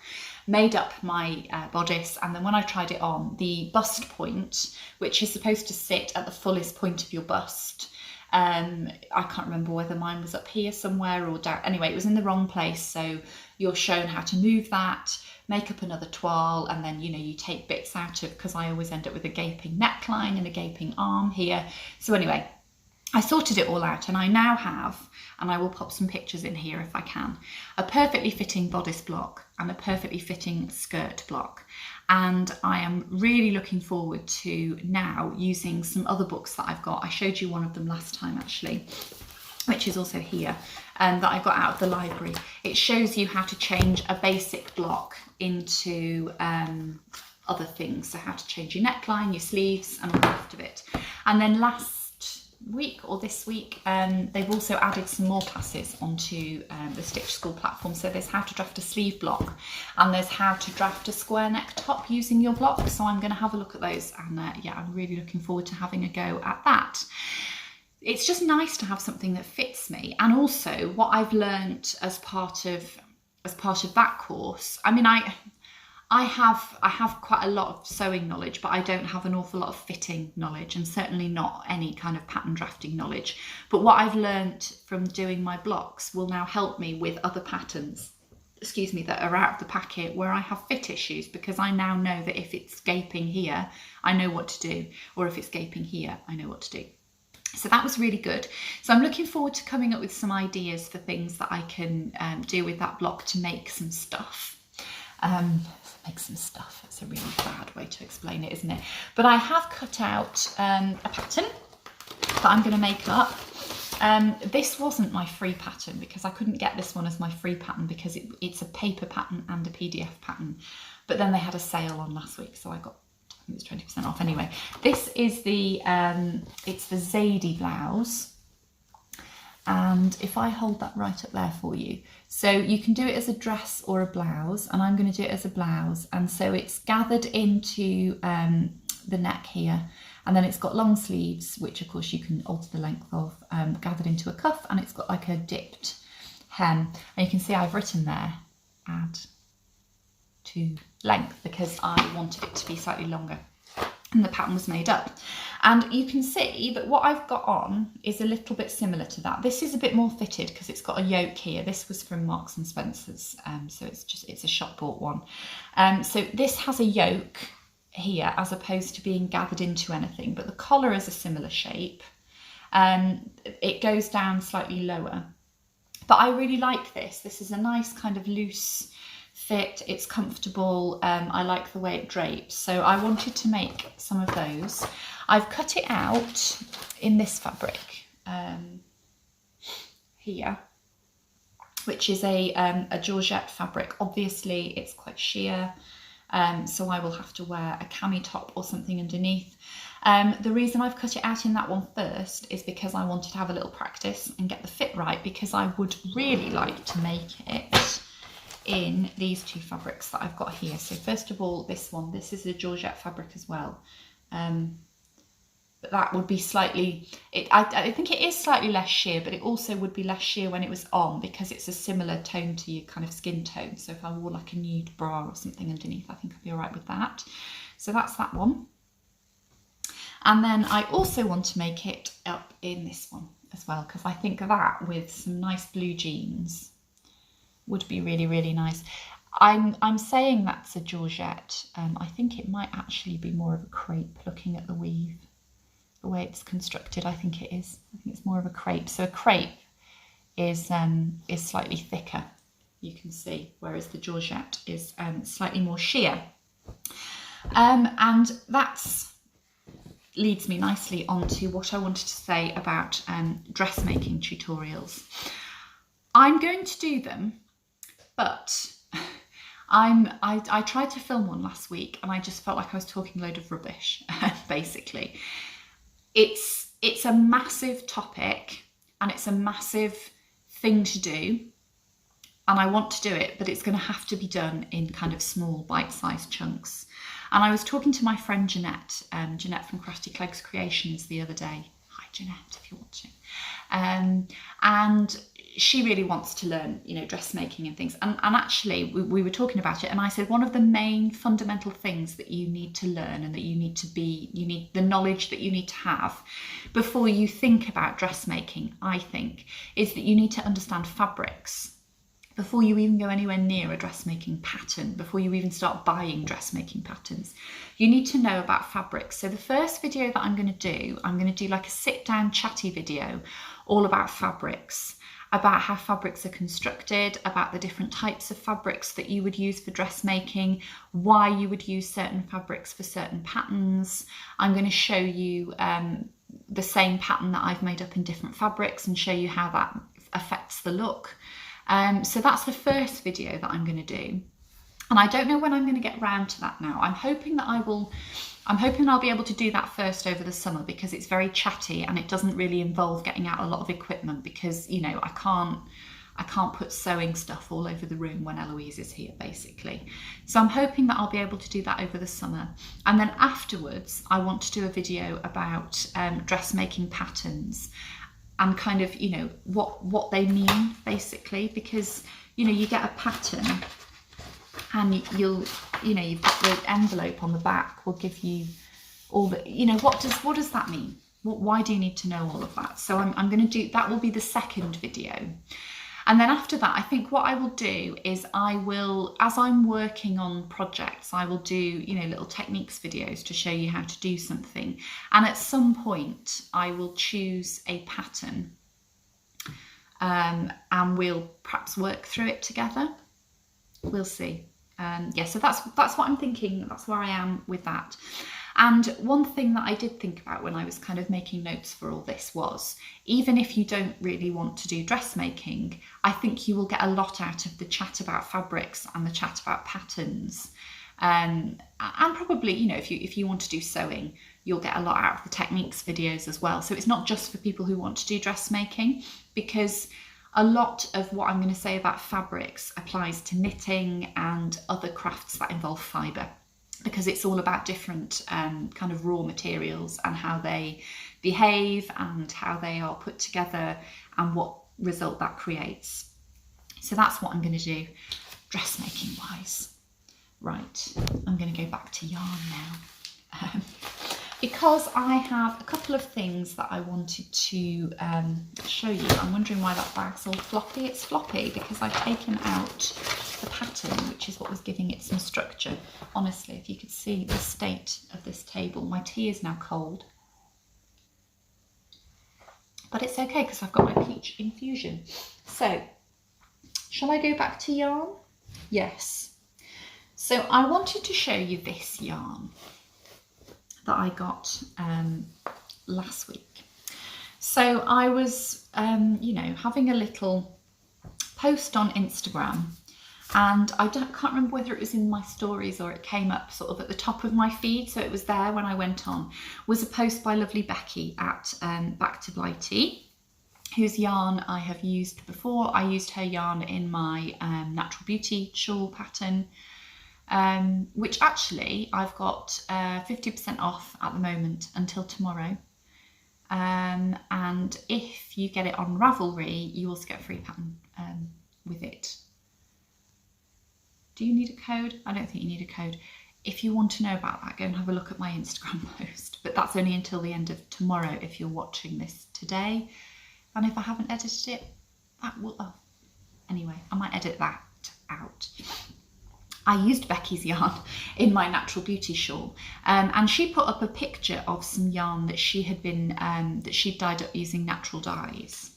made up my bodice, and then when I tried it on, the bust point, which is supposed to sit at the fullest point of your bust, I can't remember whether mine was up here somewhere or down. Anyway, it was in the wrong place, so you're shown how to move that, make up another toile, and then, you know, you take bits out of, because I always end up with a gaping neckline and a gaping arm here. So anyway, I sorted it all out, and I now have, and I will pop some pictures in here if I can, a perfectly fitting bodice block and a perfectly fitting skirt block. And I am really looking forward to now using some other books that I've got. I showed you one of them last time actually, which is also here, that I got out of the library. It shows you how to change a basic block into other things. So how to change your neckline, your sleeves, and all the rest of it. And then last week or this week, they've also added some more classes onto the Stitch School platform. So there's how to draft a sleeve block, and there's how to draft a square neck top using your block. So I'm going to have a look at those, and yeah, I'm really looking forward to having a go at that. It's just nice to have something that fits me. And also what I've learned as part of that course, I mean, I have quite a lot of sewing knowledge, but I don't have an awful lot of fitting knowledge, and certainly not any kind of pattern drafting knowledge. But what I've learned from doing my blocks will now help me with other patterns, excuse me, that are out of the packet where I have fit issues, because I now know that if it's gaping here, I know what to do, or if it's gaping here, I know what to do. So that was really good. So I'm looking forward to coming up with some ideas for things that I can do with that block to make some stuff. Make some stuff. It's a really bad way to explain it, isn't it? But I have cut out a pattern that I'm going to make up. This wasn't my free pattern, because I couldn't get this one as my free pattern because it's a paper pattern and a PDF pattern. But then they had a sale on last week, so I got, I think it was 20% off. Anyway, this is the it's the Zadie Blouse. And if I hold that right up there for you, so you can do it as a dress or a blouse, and I'm going to do it as a blouse. And so it's gathered into the neck here, and then it's got long sleeves, which of course you can alter the length of, gathered into a cuff, and it's got like a dipped hem. And you can see I've written there, add to length, because I wanted it to be slightly longer, and the pattern was made up. And you can see that what I've got on is a little bit similar to that. This is a bit more fitted because it's got a yoke here. This was from Marks and Spencer's, so it's a shop bought one. So this has a yoke here as opposed to being gathered into anything, but the collar is a similar shape. It goes down slightly lower, but I really like this. This is a nice kind of loose fit. It's comfortable. I like the way it drapes. So I wanted to make some of those. I've cut it out in this fabric here, which is a georgette fabric. Obviously it's quite sheer, so I will have to wear a cami top or something underneath. The reason I've cut it out in that one first is because I wanted to have a little practice and get the fit right, because I would really like to make it in these two fabrics that I've got here. So first of all, this one, this is a georgette fabric as well. But that would be slightly, I think it is slightly less sheer, but it also would be less sheer when it was on because it's a similar tone to your kind of skin tone. So if I wore like a nude bra or something underneath, I think I'd be all right with that. So that's that one. And then I also want to make it up in this one as well, because I think that with some nice blue jeans would be really, really nice. I'm saying that's a georgette. I think it might actually be more of a crepe looking at the weave. The way it's constructed, I think it is. I think it's more of a crepe. So a crepe is slightly thicker, you can see, whereas the georgette is slightly more sheer. And that's leads me nicely onto what I wanted to say about dressmaking tutorials. I'm going to do them, but I tried to film one last week and I just felt like I was talking a load of rubbish, basically. It's a massive topic and it's a massive thing to do, and I want to do it, but it's going to have to be done in kind of small bite-sized chunks. And I was talking to my friend Jeanette, Jeanette from Crafty Clegs Creations the other day. Hi Jeanette, if you're watching. And she really wants to learn, you know, dressmaking and things. And actually we were talking about it, and I said one of the main fundamental things that you need to learn and that you need the knowledge that you need to have before you think about dressmaking, I think, is that you need to understand fabrics. Before you even go anywhere near a dressmaking pattern, before you even start buying dressmaking patterns, you need to know about fabrics. So the first video that I'm going to do like a sit down chatty video all about fabrics, about how fabrics are constructed, about the different types of fabrics that you would use for dressmaking, why you would use certain fabrics for certain patterns. I'm going to show you the same pattern that I've made up in different fabrics and show you how that affects the look. So that's the first video that I'm going to do, and I don't know when I'm going to get round to that now. I'm hoping I'll be able to do that first over the summer, because it's very chatty and it doesn't really involve getting out a lot of equipment, because, you know, I can't put sewing stuff all over the room when Eloise is here, basically. So I'm hoping that I'll be able to do that over the summer, and then afterwards I want to do a video about dressmaking patterns and kind of, you know, what they mean, basically, because, you know, you get a pattern and you've got the envelope on the back will give you all the, you know, what does that mean? Why do you need to know all of that? So I'm going to do, that will be the second video. And then after that, I think what I will do is I will, as I'm working on projects, I will do, you know, little techniques videos to show you how to do something. And at some point I will choose a pattern and we'll perhaps work through it together. We'll see. Yeah, so that's what I'm thinking. That's where I am with that. And one thing that I did think about when I was kind of making notes for all this was, even if you don't really want to do dressmaking, I think you will get a lot out of the chat about fabrics and the chat about patterns. And probably, you know, if you want to do sewing, you'll get a lot out of the techniques videos as well. So it's not just for people who want to do dressmaking, because a lot of what I'm going to say about fabrics applies to knitting and other crafts that involve fibre, because it's all about different kind of raw materials and how they behave and how they are put together and what result that creates. So that's what I'm going to do dressmaking wise. Right, I'm going to go back to yarn now. because I have a couple of things that I wanted to show you. I'm wondering why that bag's all floppy. It's floppy because I've taken out the pattern, which is what was giving it some structure. Honestly, if you could see the state of this table, my tea is now cold. But it's okay because I've got my peach infusion. So, shall I go back to yarn? Yes. So I wanted to show you this yarn that I got last week. So I was, you know, having a little post on Instagram, and I can't remember whether it was in my stories or it came up sort of at the top of my feed, so it was there when I went on, was a post by lovely Becky at Back to Blighty, whose yarn I have used before. I used her yarn in my Natural Beauty shawl pattern, which actually I've got 50% off at the moment until tomorrow. And if you get it on Ravelry, you also get a free pattern with it. Do you need a code? I don't think you need a code. If you want to know about that, go and have a look at my Instagram post. But that's only until the end of tomorrow if you're watching this today. And if I haven't edited it, that will... Oh. Anyway, I might edit that out. I used Becky's yarn in my Natural Beauty shawl, and she put up a picture of some yarn that she had been that she'd dyed up using natural dyes,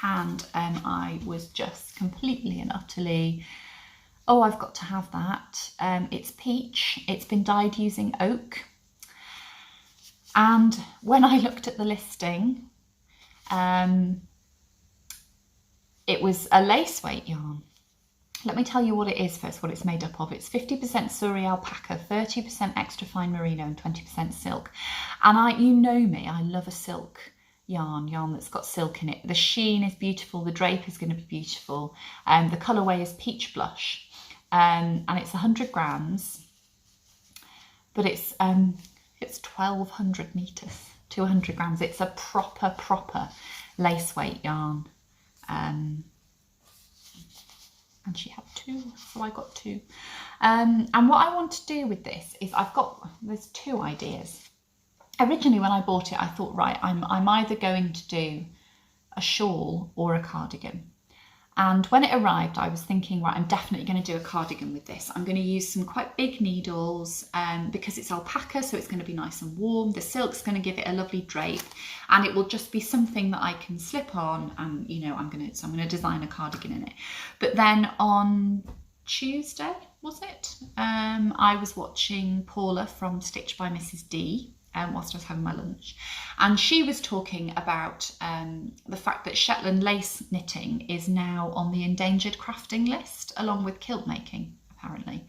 and I was just completely and utterly, oh, I've got to have that. It's peach. It's been dyed using oak, and when I looked at the listing, it was a lace weight yarn. Let me tell you what it is first, what it's made up of. It's 50% Surrey alpaca, 30% extra fine merino and 20% silk. And you know me, I love a silk yarn that's got silk in it. The sheen is beautiful, the drape is going to be beautiful. The colourway is peach blush, and it's 100 grams, but it's 1,200 metres, 200 grams. It's a proper lace weight yarn. And she had two, so I got two. And what I want to do with this is there's two ideas. Originally when I bought it, I thought, right, I'm either going to do a shawl or a cardigan. And when it arrived, I was thinking, right, I'm definitely going to do a cardigan with this. I'm going to use some quite big needles because it's alpaca, so it's going to be nice and warm. The silk's going to give it a lovely drape, and it will just be something that I can slip on. And you know, I'm going to design a cardigan in it. But then on Tuesday, was it? I was watching Paula from Stitch by Mrs. D. Whilst I was having my lunch, and she was talking about the fact that Shetland lace knitting is now on the endangered crafting list, along with kilt making, apparently.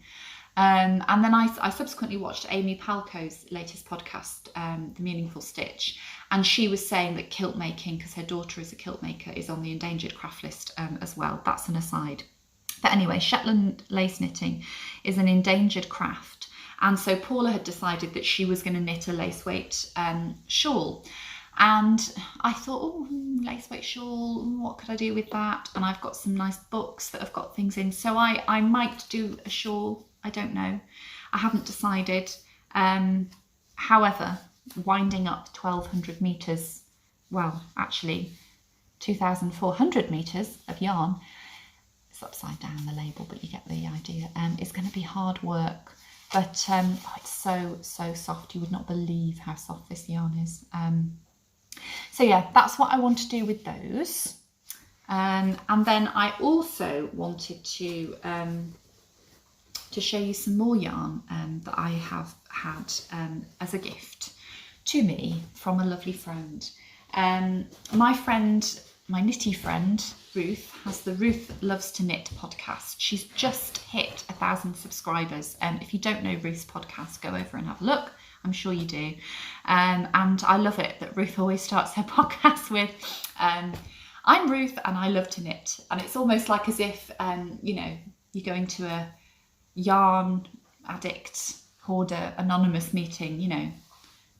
And then I subsequently watched Amy Palco's latest podcast, The Meaningful Stitch, and she was saying that kilt making, because her daughter is a kilt maker, is on the endangered craft list as well. That's an aside. But anyway, Shetland lace knitting is an endangered craft. And so Paula had decided that she was going to knit a lace weight shawl. And I thought, oh, lace weight shawl, what could I do with that? And I've got some nice books that have got things in. So I might do a shawl. I don't know. I haven't decided. However, winding up 1,200 metres, well, actually 2,400 metres of yarn, it's upside down the label, but you get the idea. It's going to be hard work. But it's so soft. You would not believe how soft this yarn is. So yeah, that's what I want to do with those. And then I also wanted to show you some more yarn that I have had as a gift to me from a lovely friend. My knitty friend, Ruth, has the Ruth Loves to Knit podcast. She's just hit 1,000 subscribers. If you don't know Ruth's podcast, go over and have a look. I'm sure you do. And I love it that Ruth always starts her podcast with, I'm Ruth and I love to knit. And it's almost like as if, you know, you're going to a yarn addict, hoarder, anonymous meeting, you know.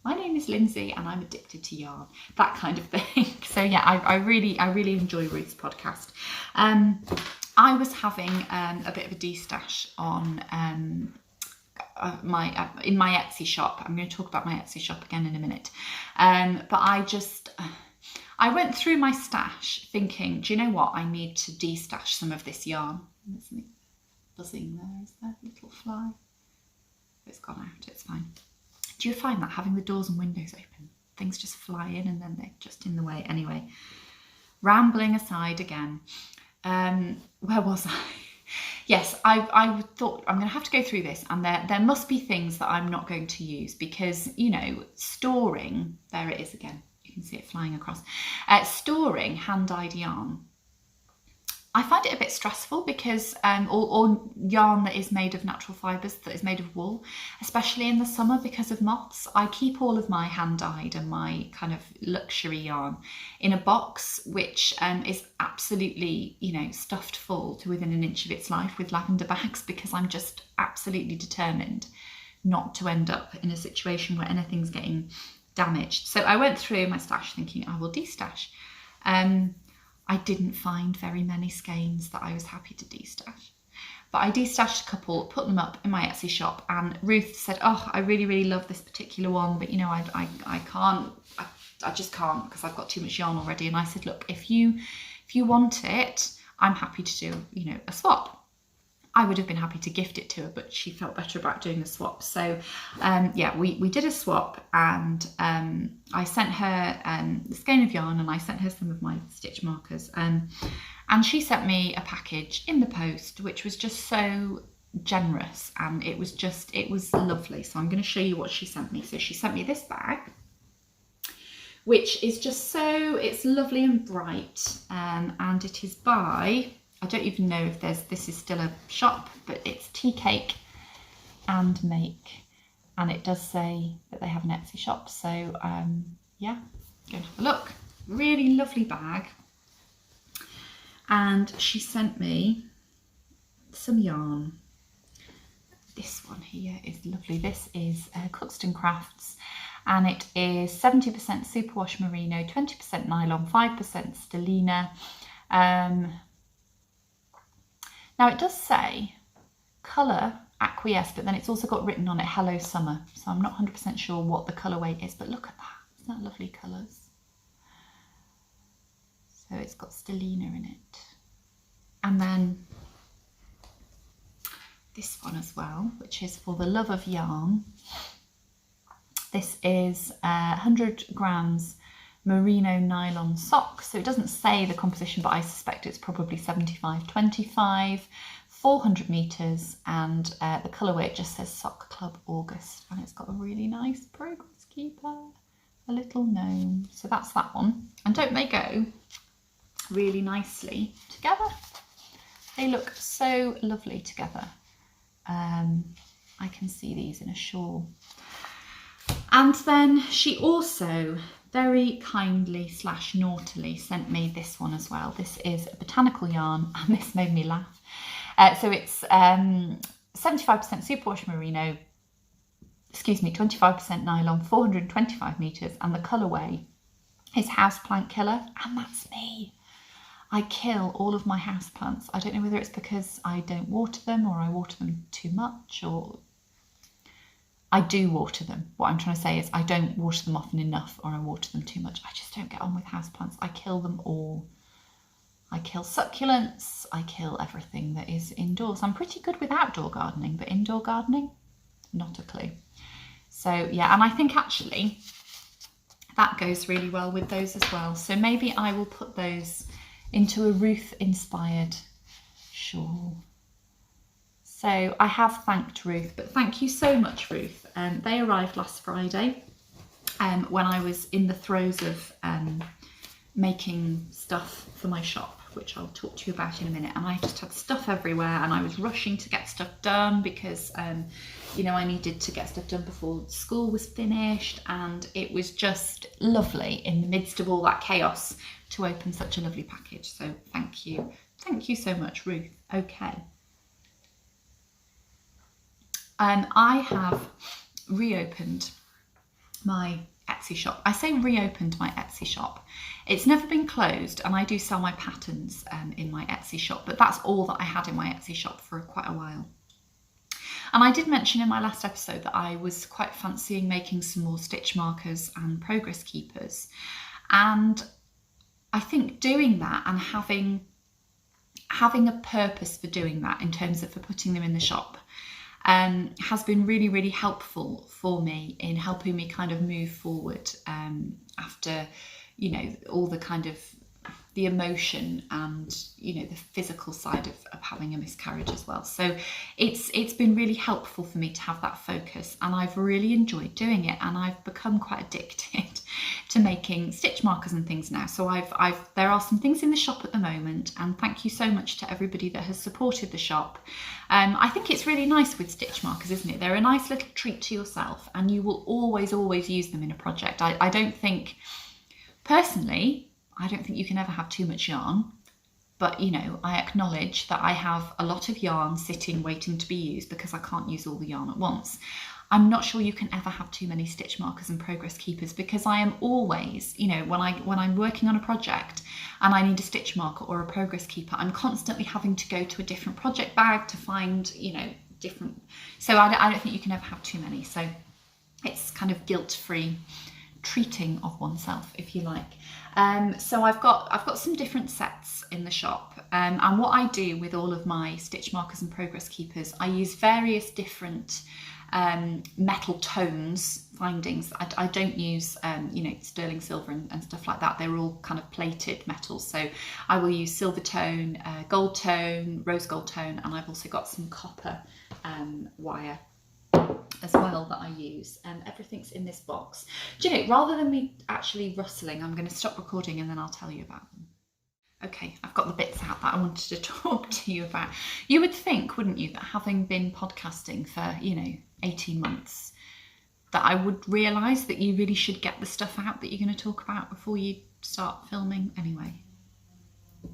My name is Lindsay and I'm addicted to yarn, that kind of thing. So yeah, I really enjoy Ruth's podcast. I was having a bit of a de-stash on in my Etsy shop. I'm going to talk about my Etsy shop again in a minute. But I went through my stash thinking, do you know what? I need to de-stash some of this yarn. There's something buzzing there, is there? Little fly. It's gone out, it's fine. Do you find that having the doors and windows open, things just fly in and then they're just in the way? Anyway, rambling aside again. Where was I? Yes, I thought I'm going to have to go through this, and there must be things that I'm not going to use because, you know, storing, there it is again, you can see it flying across, storing hand-dyed yarn, I find it a bit stressful because, or yarn that is made of natural fibres, that is made of wool, especially in the summer because of moths. I keep all of my hand-dyed and my kind of luxury yarn in a box which is absolutely, you know, stuffed full to within an inch of its life with lavender bags, because I'm just absolutely determined not to end up in a situation where anything's getting damaged. So I went through my stash thinking I will de-stash. I didn't find very many skeins that I was happy to de-stash. But I de-stashed a couple, put them up in my Etsy shop, and Ruth said, oh, I really, really love this particular one, but you know, I can't, I just can't because I've got too much yarn already. And I said, look, if you want it, I'm happy to do, you know, a swap. I would have been happy to gift it to her, but she felt better about doing the swap. So yeah, we did a swap, and I sent her the skein of yarn, and I sent her some of my stitch markers. And she sent me a package in the post, which was just so generous, and it was lovely. So I'm going to show you what she sent me. So she sent me this bag, which is just so, it's lovely and bright, and it is by, I don't even know if this is still a shop, but it's Tea Cake and Make, and it does say that they have an Etsy shop. So yeah, go and have a look. Really lovely bag. And she sent me some yarn. This one here is lovely. This is Cuxton Crafts, and it is 70% superwash merino, 20% nylon, 5% stellina. Now it does say colour acquiesce, but then it's also got written on it Hello Summer. So I'm not 100% sure what the colourway is, but look at that. Isn't that lovely colours? So it's got stellina in it. And then this one as well, which is For the Love of Yarn. This is 100 grams merino nylon sock. So it doesn't say the composition, but I suspect it's probably 75-25, 400 meters, and the colorway, it just says Sock Club August, and it's got a really nice progress keeper, a little gnome. So that's that one. And don't they go really nicely together? They look so lovely together. I can see these in a shawl. And then she also very kindly / naughtily sent me this one as well. This is a botanical yarn, and this made me laugh. So it's 75% superwash merino, 25% nylon, 425 meters, and the colourway is Houseplant Killer, and that's me. I kill all of my houseplants. I don't know whether it's because I don't water them, or I water them too much, or I do water them. What I'm trying to say is I don't water them often enough, or I water them too much. I just don't get on with houseplants. I kill them all. I kill succulents. I kill everything that is indoors. I'm pretty good with outdoor gardening, but indoor gardening, not a clue. So yeah, and I think actually that goes really well with those as well. So maybe I will put those into a Ruth-inspired shawl. So I have thanked Ruth, but thank you so much, Ruth. They arrived last Friday when I was in the throes of making stuff for my shop, which I'll talk to you about in a minute. And I just had stuff everywhere, and I was rushing to get stuff done because, you know, I needed to get stuff done before school was finished. And it was just lovely in the midst of all that chaos to open such a lovely package. So thank you. Thank you so much, Ruth. Okay. I have reopened my Etsy shop. I say reopened my Etsy shop. It's never been closed, and I do sell my patterns in my Etsy shop, but that's all that I had in my Etsy shop for quite a while. And I did mention in my last episode that I was quite fancying making some more stitch markers and progress keepers. And I think doing that and having a purpose for doing that in terms of for putting them in the shop has been really, really helpful for me in helping me kind of move forward after, you know, all the kind of the emotion and, you know, the physical side of having a miscarriage as well. So it's been really helpful for me to have that focus, and I've really enjoyed doing it, and I've become quite addicted to making stitch markers and things now. So there are some things in the shop at the moment, and thank you so much to everybody that has supported the shop. I think it's really nice with stitch markers, isn't it? They're a nice little treat to yourself, and you will always use them in a project. I don't think, personally, I don't think you can ever have too much yarn, but you know, I acknowledge that I have a lot of yarn sitting waiting to be used because I can't use all the yarn at once. I'm not sure you can ever have too many stitch markers and progress keepers, because I am always, you know, when I'm working on a project and I need a stitch marker or a progress keeper, I'm constantly having to go to a different project bag to find, you know, different. So I don't think you can ever have too many. So it's kind of guilt-free treating of oneself, if you like. So I've got some different sets in the shop, and what I do with all of my stitch markers and progress keepers, I use various different metal tones findings. I don't use you know, sterling silver and stuff like that. They're all kind of plated metals, so I will use silver tone, gold tone, rose gold tone, and I've also got some copper wire as well that I use. Everything's in this box. Do you know, rather than me actually rustling, I'm going to stop recording and then I'll tell you about them. Okay, I've got the bits out that I wanted to talk to you about. You would think, wouldn't you, that having been podcasting for, you know, 18 months, that I would realise that you really should get the stuff out that you're going to talk about before you start filming. Anyway,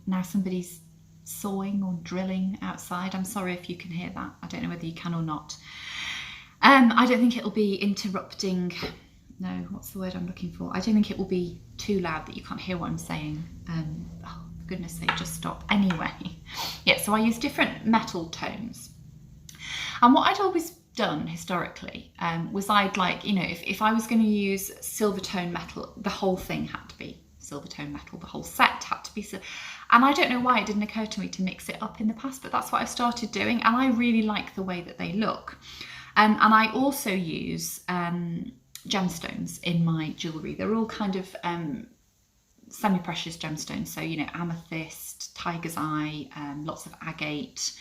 now somebody's sawing or drilling outside. I'm sorry if you can hear that. I don't know whether you can or not. I don't think it'll be interrupting. No, what's the word I'm looking for? I don't think it will be too loud that you can't hear what I'm saying. Oh, for goodness sake, just stop. Anyway, yeah, so I use different metal tones. And what I'd always done historically was I'd like, you know, if I was going to use silver tone metal, the whole thing had to be silver tone metal, the whole set had to be silver. And I don't know why it didn't occur to me to mix it up in the past, but that's what I started doing, and I really like the way that they look. And I also use gemstones in my jewellery. They're all kind of semi-precious gemstones, so, you know, amethyst, tiger's eye, lots of agate,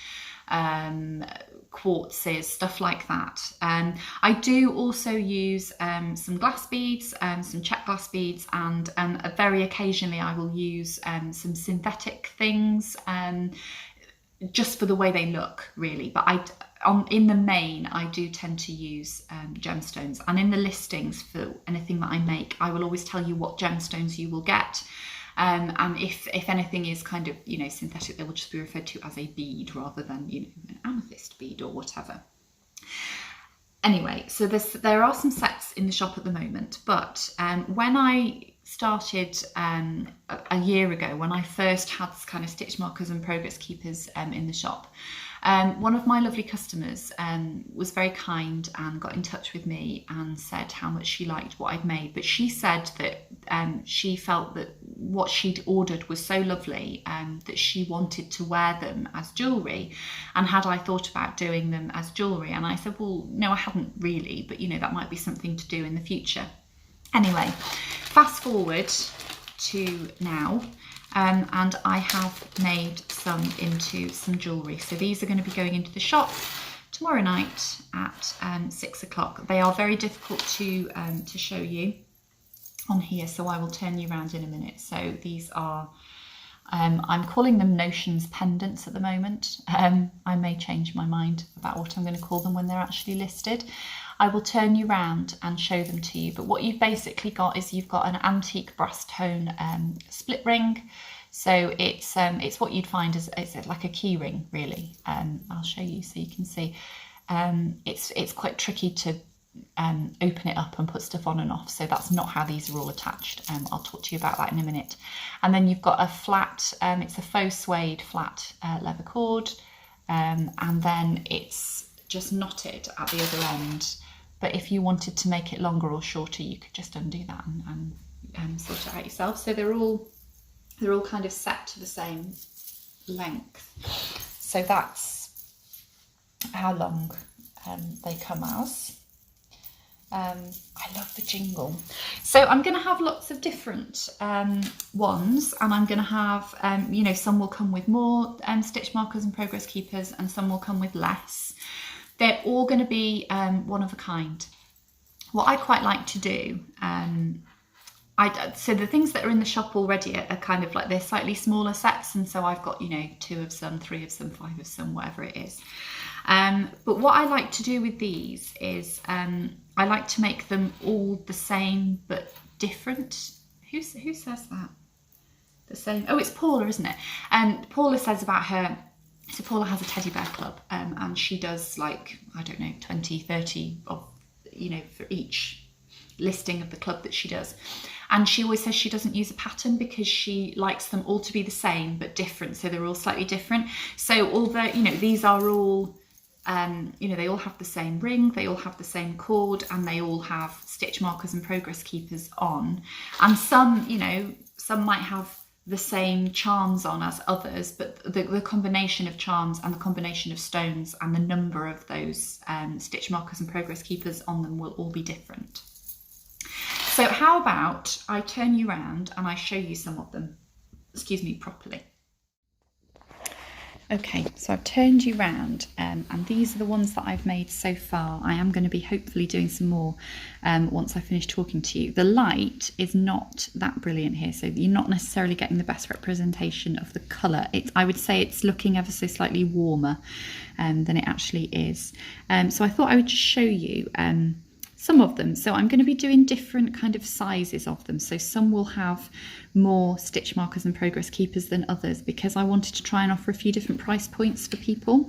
quartzes, stuff like that. I do also use some glass beads, some check glass beads, and very occasionally I will use some synthetic things, just for the way they look, really. But in the main, I do tend to use gemstones, and in the listings for anything that I make, I will always tell you what gemstones you will get. And if anything is kind of, you know, synthetic, they will just be referred to as a bead rather than, you know, an amethyst bead or whatever. Anyway, so there are some sets in the shop at the moment, but when I started a year ago, when I first had this kind of stitch markers and progress keepers in the shop, one of my lovely customers was very kind and got in touch with me and said how much she liked what I'd made. But she said that she felt that what she'd ordered was so lovely that she wanted to wear them as jewellery. And had I thought about doing them as jewellery? And I said, well, no, I hadn't really, but, you know, that might be something to do in the future. Anyway, fast forward to now. And I have made some into some jewellery. So these are going to be going into the shop tomorrow night at 6 o'clock. They are very difficult to show you on here, so I will turn you around in a minute. So these are, I'm calling them Notions pendants at the moment. I may change my mind about what I'm going to call them when they're actually listed. I will turn you round and show them to you. But what you've basically got is you've got an antique brass tone split ring. So it's what you'd find as it's like a key ring, really. I'll show you so you can see. It's quite tricky to open it up and put stuff on and off. So that's not how these are all attached. I'll talk to you about that in a minute. And then you've got a flat, it's a faux suede flat leather cord. And then it's just knotted at the other end. But if you wanted to make it longer or shorter, you could just undo that and sort it out yourself. So they're all kind of set to the same length. So that's how long they come as. I love the jingle. So I'm going to have lots of different ones, and I'm going to have, you know, some will come with more stitch markers and progress keepers, and some will come with less. They're all going to be one of a kind. What I quite like to do, so the things that are in the shop already are kind of like, they're slightly smaller sets, and so I've got, you know, 2 of some, 3 of some, 5 of some, whatever it is. But what I like to do with these is I like to make them all the same but different. Who says that? The same. Oh, it's Paula, isn't it? And Paula says about her, so Paula has a teddy bear club, and she does, like, I don't know, 20, 30 of, you know, for each listing of the club that she does. And she always says she doesn't use a pattern because she likes them all to be the same but different, so they're all slightly different. So although, you know, these are all, you know, they all have the same ring, they all have the same cord, and they all have stitch markers and progress keepers on. And some, you know, some might have the same charms on as others, but the combination of charms and the combination of stones and the number of those stitch markers and progress keepers on them will all be different. So how about I turn you around and I show you some of them, excuse me, properly. Okay, so I've turned you round, and these are the ones that I've made so far. I am going to be hopefully doing some more once I finish talking to you. The light is not that brilliant here, so you're not necessarily getting the best representation of the colour. I would say it's looking ever so slightly warmer than it actually is. So I thought I would just show you some of them. So I'm going to be doing different kind of sizes of them. So some will have more stitch markers and progress keepers than others, because I wanted to try and offer a few different price points for people.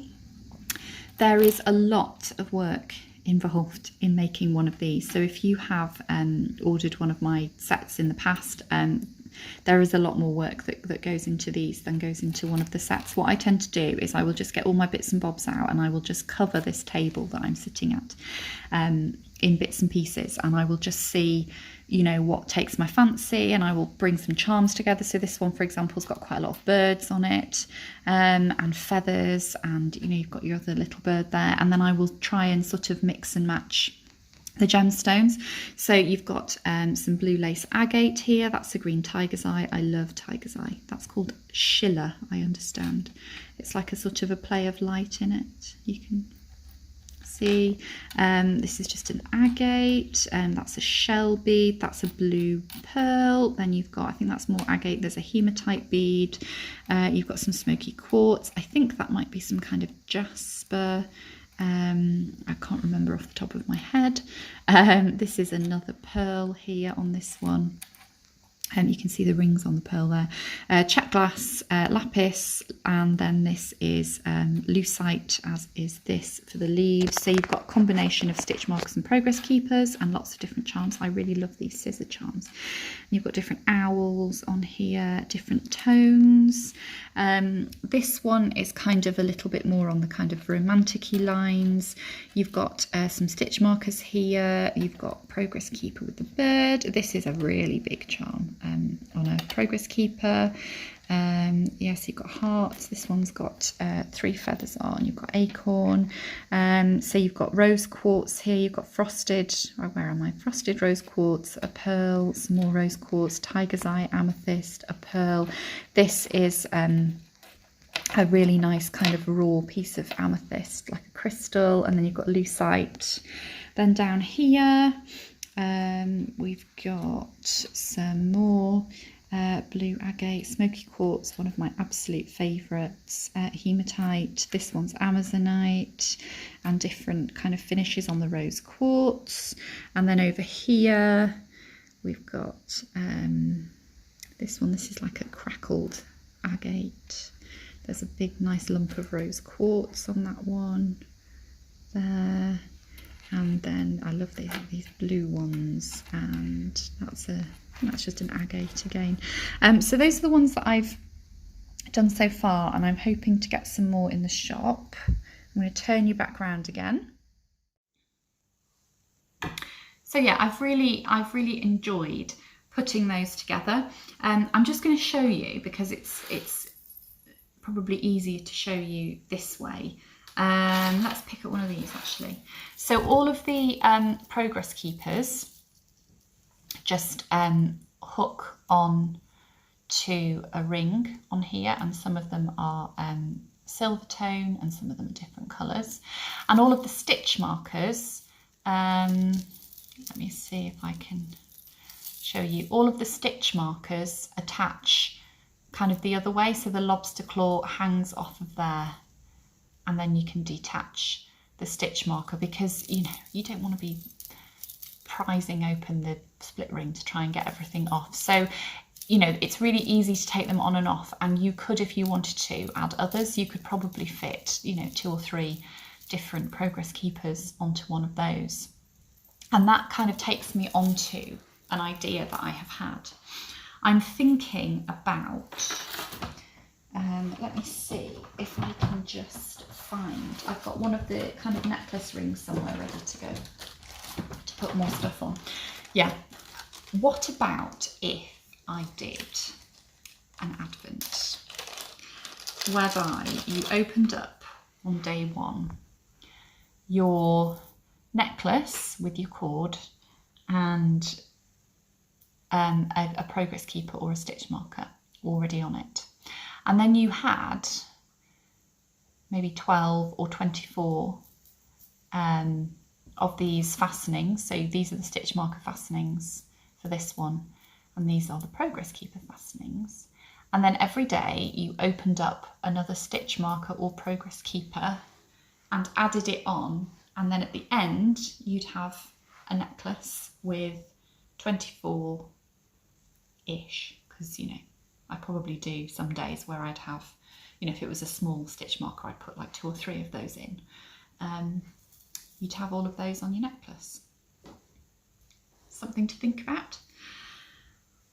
There is a lot of work involved in making one of these. So if you have ordered one of my sets in the past, there is a lot more work that goes into these than goes into one of the sets. What I tend to do is I will just get all my bits and bobs out, and I will just cover this table that I'm sitting at in bits and pieces, and I will just see, you know, what takes my fancy, and I will bring some charms together. So this one, for example, has got quite a lot of birds on it, and feathers, and, you know, you've got your other little bird there, and then I will try and sort of mix and match the gemstones. So you've got some blue lace agate here. That's a green tiger's eye. I love tiger's eye. That's called Schiller, I understand. It's like a sort of a play of light in it. You can see this is just an agate, and that's a shell bead. That's a blue pearl. Then you've got, I think that's more agate, there's a hematite bead. You've got some smoky quartz. I think that might be some kind of jasper. I can't remember off the top of my head. This is another pearl here on this one. You can see the rings on the pearl there. Check glass, lapis, and then this is lucite, as is this for the leaves. So you've got a combination of stitch markers and progress keepers and lots of different charms. I really love these scissor charms. And you've got different owls on here, different tones. This one is kind of a little bit more on the kind of romantic-y lines. You've got some stitch markers here. You've got progress keeper with the bird. This is a really big charm on a progress keeper. Yes, you've got hearts. This one's got 3 feathers on. You've got acorn. So you've got rose quartz here. You've got frosted, oh, where am I? Frosted rose quartz, a pearl, some more rose quartz, tiger's eye, amethyst, a pearl. This is a really nice kind of raw piece of amethyst, like a crystal. And then you've got lucite. Then down here, we've got some more blue agate, smoky quartz, one of my absolute favourites, hematite. This one's amazonite, and different kind of finishes on the rose quartz. And then over here we've got this one. This is like a crackled agate. There's a big nice lump of rose quartz on that one there. And then I love these blue ones, and that's just an agate again. So those are the ones that I've done so far, and I'm hoping to get some more in the shop. I'm going to turn you back round again. So yeah, I've really enjoyed putting those together. I'm just going to show you, because it's probably easier to show you this way. Let's pick up one of these actually. So all of the progress keepers just hook on to a ring on here, and some of them are silver tone and some of them are different colours. And all of the stitch markers, let me see if I can show you, all of the stitch markers attach kind of the other way, so the lobster claw hangs off of there, and then you can detach the stitch marker, because you know you don't want to be prizing open the split ring to try and get everything off. So you know, it's really easy to take them on and off, and you could, if you wanted to, add others. You could probably fit, you know, 2 or 3 different progress keepers onto one of those. And that kind of takes me on to an idea that I have had. I'm thinking about, let me see if I can just find, I've got one of the kind of necklace rings somewhere ready to go to put more stuff on. Yeah, what about if I did an advent whereby you opened up on day 1 your necklace with your cord and a progress keeper or a stitch marker already on it, and then you had maybe 12 or 24 of these fastenings. So these are the stitch marker fastenings for this one, and these are the progress keeper fastenings. And then every day you opened up another stitch marker or progress keeper and added it on, and then at the end you'd have a necklace with 24-ish, because you know I probably do some days where I'd have, you know, if it was a small stitch marker I'd put like 2 or 3 of those in. You'd have all of those on your necklace. Something to think about.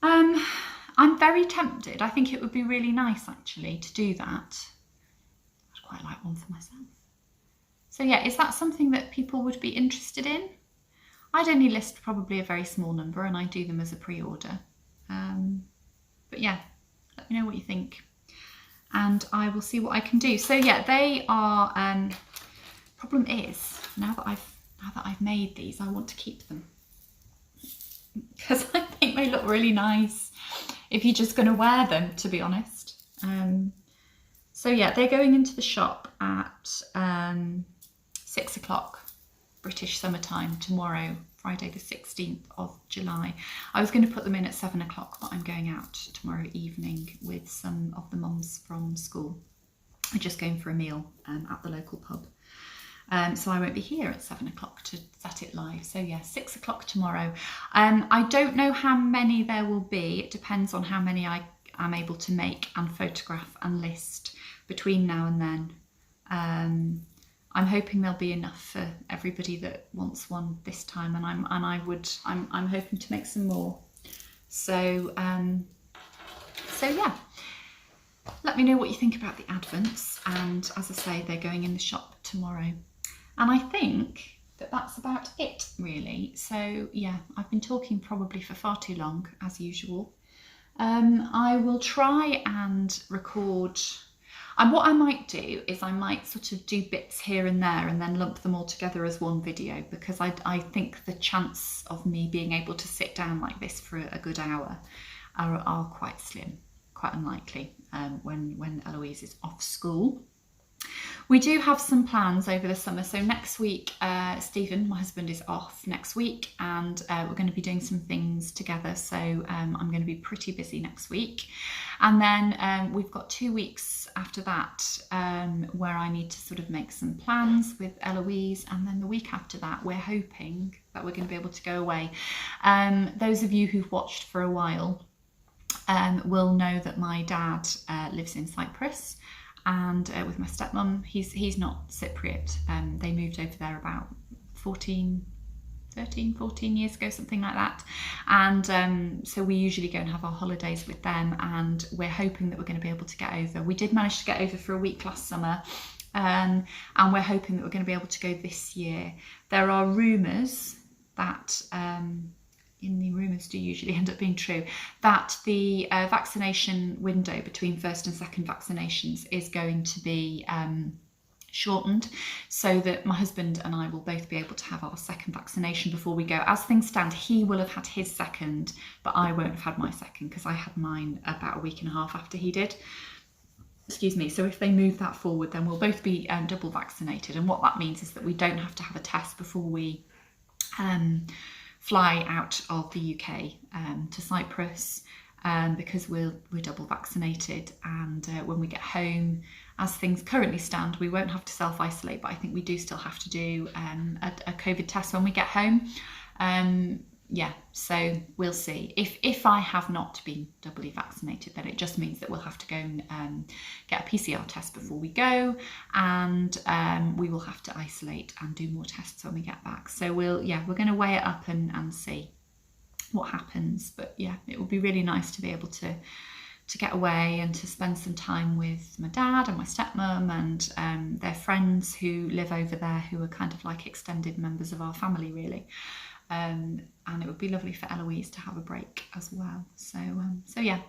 I'm very tempted. I think it would be really nice actually to do that. I'd quite like one for myself. So yeah, is that something that people would be interested in? I'd only list probably a very small number, and I do them as a pre-order. But yeah, let me know what you think, and I will see what I can do. So yeah, they are. Problem is, now that I've made these, I want to keep them because I think they look really nice if you're just going to wear them, to be honest. So yeah, they're going into the shop at 6 o'clock British summertime tomorrow, Friday the 16th of July. I was going to put them in at 7 o'clock, but I'm going out tomorrow evening with some of the mums from school. We're just going for a meal at the local pub. So I won't be here at 7 o'clock to set it live. So yeah, 6 o'clock tomorrow. I don't know how many there will be. It depends on how many I am able to make and photograph and list between now and then. I'm hoping there'll be enough for everybody that wants one this time, and I'm hoping to make some more. So yeah, let me know what you think about the advents, and as I say, they're going in the shop tomorrow. And I think that that's about it really. So yeah, I've been talking probably for far too long as usual. I will try and record, and what I might do is I might sort of do bits here and there and then lump them all together as one video, because I think the chance of me being able to sit down like this for a good hour are quite slim, quite unlikely when Eloise is off school. We do have some plans over the summer. So next week, Stephen, my husband, is off next week, and we're going to be doing some things together. So I'm going to be pretty busy next week. And then we've got 2 weeks after that where I need to sort of make some plans with Eloise. And then the week after that, we're hoping that we're going to be able to go away. Those of you who've watched for a while will know that my dad lives in Cyprus. And with my stepmom, he's not Cypriot. They moved over there about 13, 14 years ago, something like that. And so we usually go and have our holidays with them, and we're hoping that we're going to be able to get over. We did manage to get over for a week last summer, and we're hoping that we're going to be able to go this year. There are rumours that, the rumours do usually end up being true, that the vaccination window between first and second vaccinations is going to be shortened, so that my husband and I will both be able to have our second vaccination before we go. As things stand, he will have had his second, but I won't have had my second because I had mine about a week and a half after he did. Excuse me. So if they move that forward, then we'll both be double vaccinated, and what that means is that we don't have to have a test before we fly out of the UK to Cyprus, because we're double vaccinated, and when we get home, as things currently stand, we won't have to self-isolate, but I think we do still have to do a COVID test when we get home. Yeah, so we'll see. If I have not been doubly vaccinated, then it just means that we'll have to go and get a PCR test before we go, and we will have to isolate and do more tests when we get back. So we're going to weigh it up and see what happens. But yeah, it would be really nice to be able to get away and to spend some time with my dad and my stepmom and their friends who live over there, who are kind of like extended members of our family, really. And it would be lovely for Eloise to have a break as well. So yeah,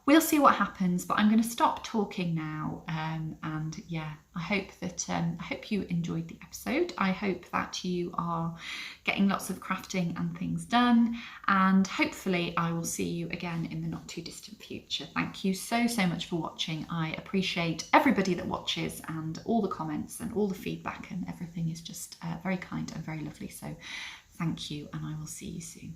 we'll see what happens, but I'm going to stop talking now. And yeah, I hope you enjoyed the episode. I hope that you are getting lots of crafting and things done, and hopefully I will see you again in the not too distant future. Thank you so much for watching. I appreciate everybody that watches, and all the comments and all the feedback, and everything is just very kind and very lovely. So thank you, and I will see you soon.